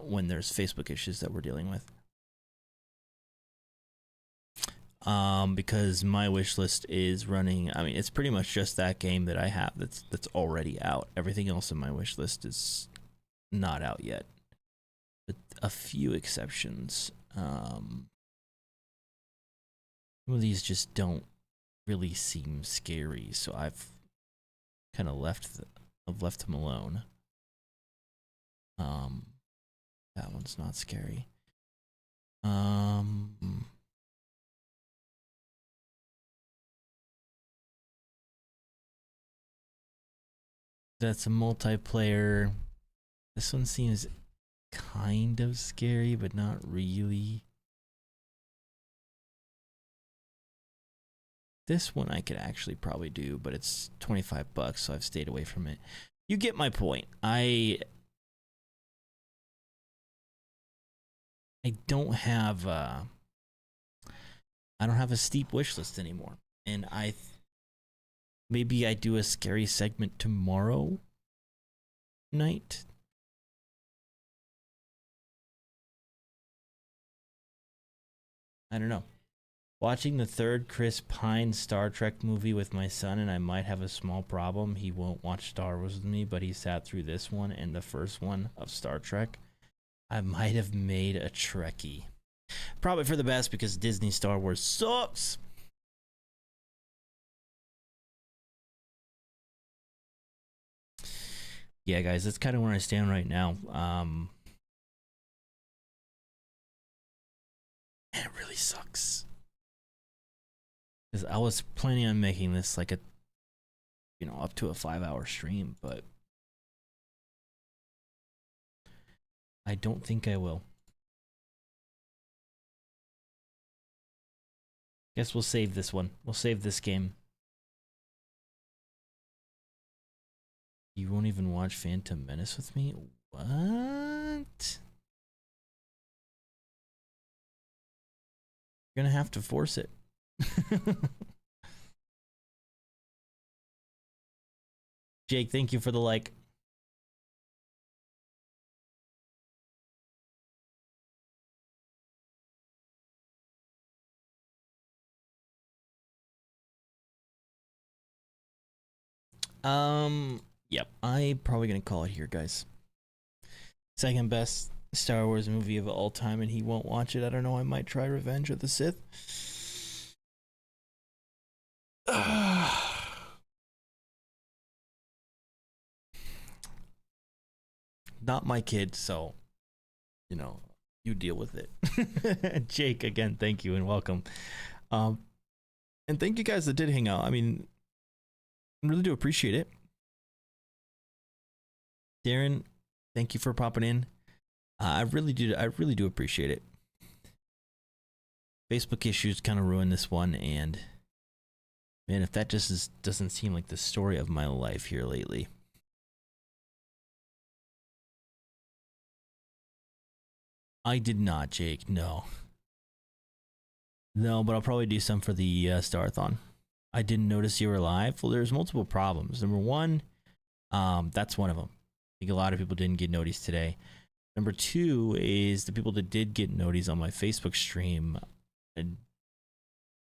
A: when there's Facebook issues that we're dealing with. Because my wish list is running, I mean, it's pretty much just that game that I have that's already out. Everything else in my wish list is not out yet, with a few exceptions. Some of these just don't really seem scary, so I've kind of left them alone. That one's not scary. That's a multiplayer. This one seems kind of scary, but not really. This one I could actually probably do, but it's $25, so I've stayed away from it. You get my point. I don't have a steep wish list anymore, and maybe I do a scary segment tomorrow night. I don't know. Watching the third Chris Pine Star Trek movie with my son, and I might have a small problem. He won't watch Star Wars with me, but he sat through this one and the first one of Star Trek. I might have made a Trekkie. Probably for the best, because Disney Star Wars sucks. Yeah, guys, that's kind of where I stand right now. And it really sucks. Because I was planning on making this like up to a 5-hour stream, but I don't think I will. Guess we'll save this one. We'll save this game. You won't even watch Phantom Menace with me? What? You're gonna have to force it. Jake, thank you for the like. Yep, I'm probably gonna call it here, guys. Second best Star Wars movie of all time, and he won't watch it. I don't know, I might try Revenge of the Sith. Not my kid, so you deal with it. Jake, again, thank you and welcome. And thank you guys that did hang out. I mean, I really do appreciate it. Darren, thank you for popping in. I really do appreciate it. Facebook issues kind of ruined this one, and man, if that just doesn't seem like the story of my life here lately. I did not, Jake. No, but I'll probably do some for the Starathon. I didn't notice you were live. Well, there's multiple problems. Number one, that's one of them. I think a lot of people didn't get noticed today. Number two is the people that did get noticed on my Facebook stream,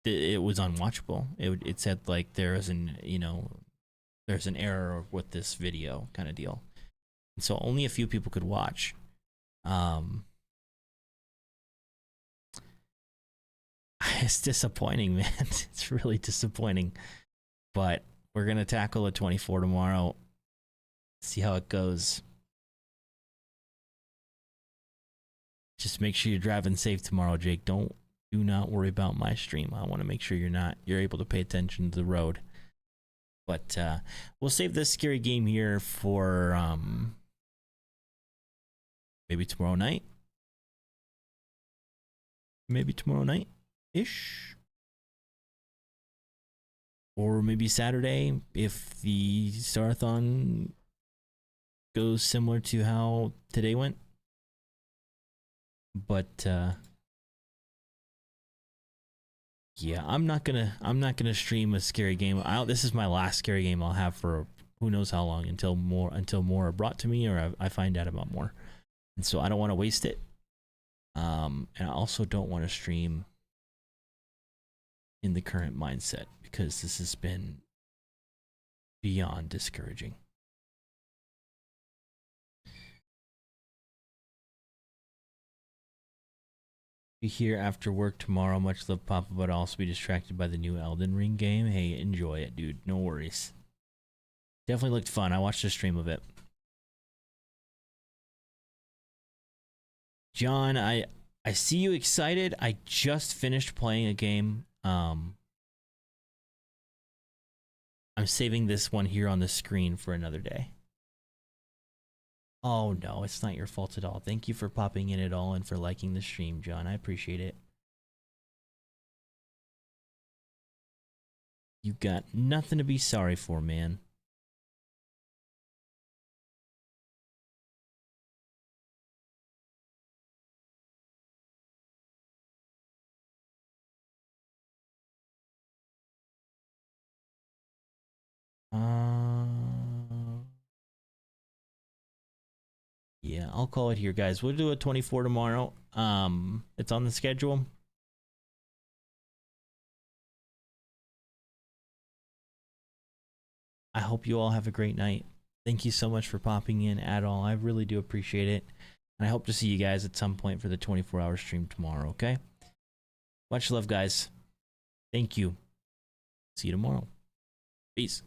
A: it was unwatchable. It said like there's an error with this video kind of deal. And so only a few people could watch. It's disappointing, man. It's really disappointing. But we're going to tackle a 24 tomorrow. See how it goes. Just make sure you're driving safe tomorrow, Jake. Do not worry about my stream. I want to make sure you're able to pay attention to the road. But we'll save this scary game here for maybe tomorrow night. Maybe tomorrow night-ish. Or maybe Saturday if the Starathon goes similar to how today went. But yeah, I'm not gonna stream a scary game. This is my last scary game I'll have for who knows how long, until more are brought to me or I find out about more. And so I don't want to waste it. And I also don't want to stream in the current mindset because this has been beyond discouraging. Be here after work tomorrow. Much love, Papa, but I'll also be distracted by the new Elden Ring game. Hey, enjoy it, dude. No worries. Definitely looked fun. I watched a stream of it. John, I see you excited. I just finished playing a game. I'm saving this one here on the screen for another day. Oh no, it's not your fault at all. Thank you for popping in at all and for liking the stream, John. I appreciate it. You got nothing to be sorry for, man. Yeah, I'll call it here, guys. We'll do a 24 tomorrow. It's on the schedule. I hope you all have a great night. Thank you so much for popping in at all. I really do appreciate it. And I hope to see you guys at some point for the 24-hour stream tomorrow, okay? Much love, guys. Thank you. See you tomorrow. Peace.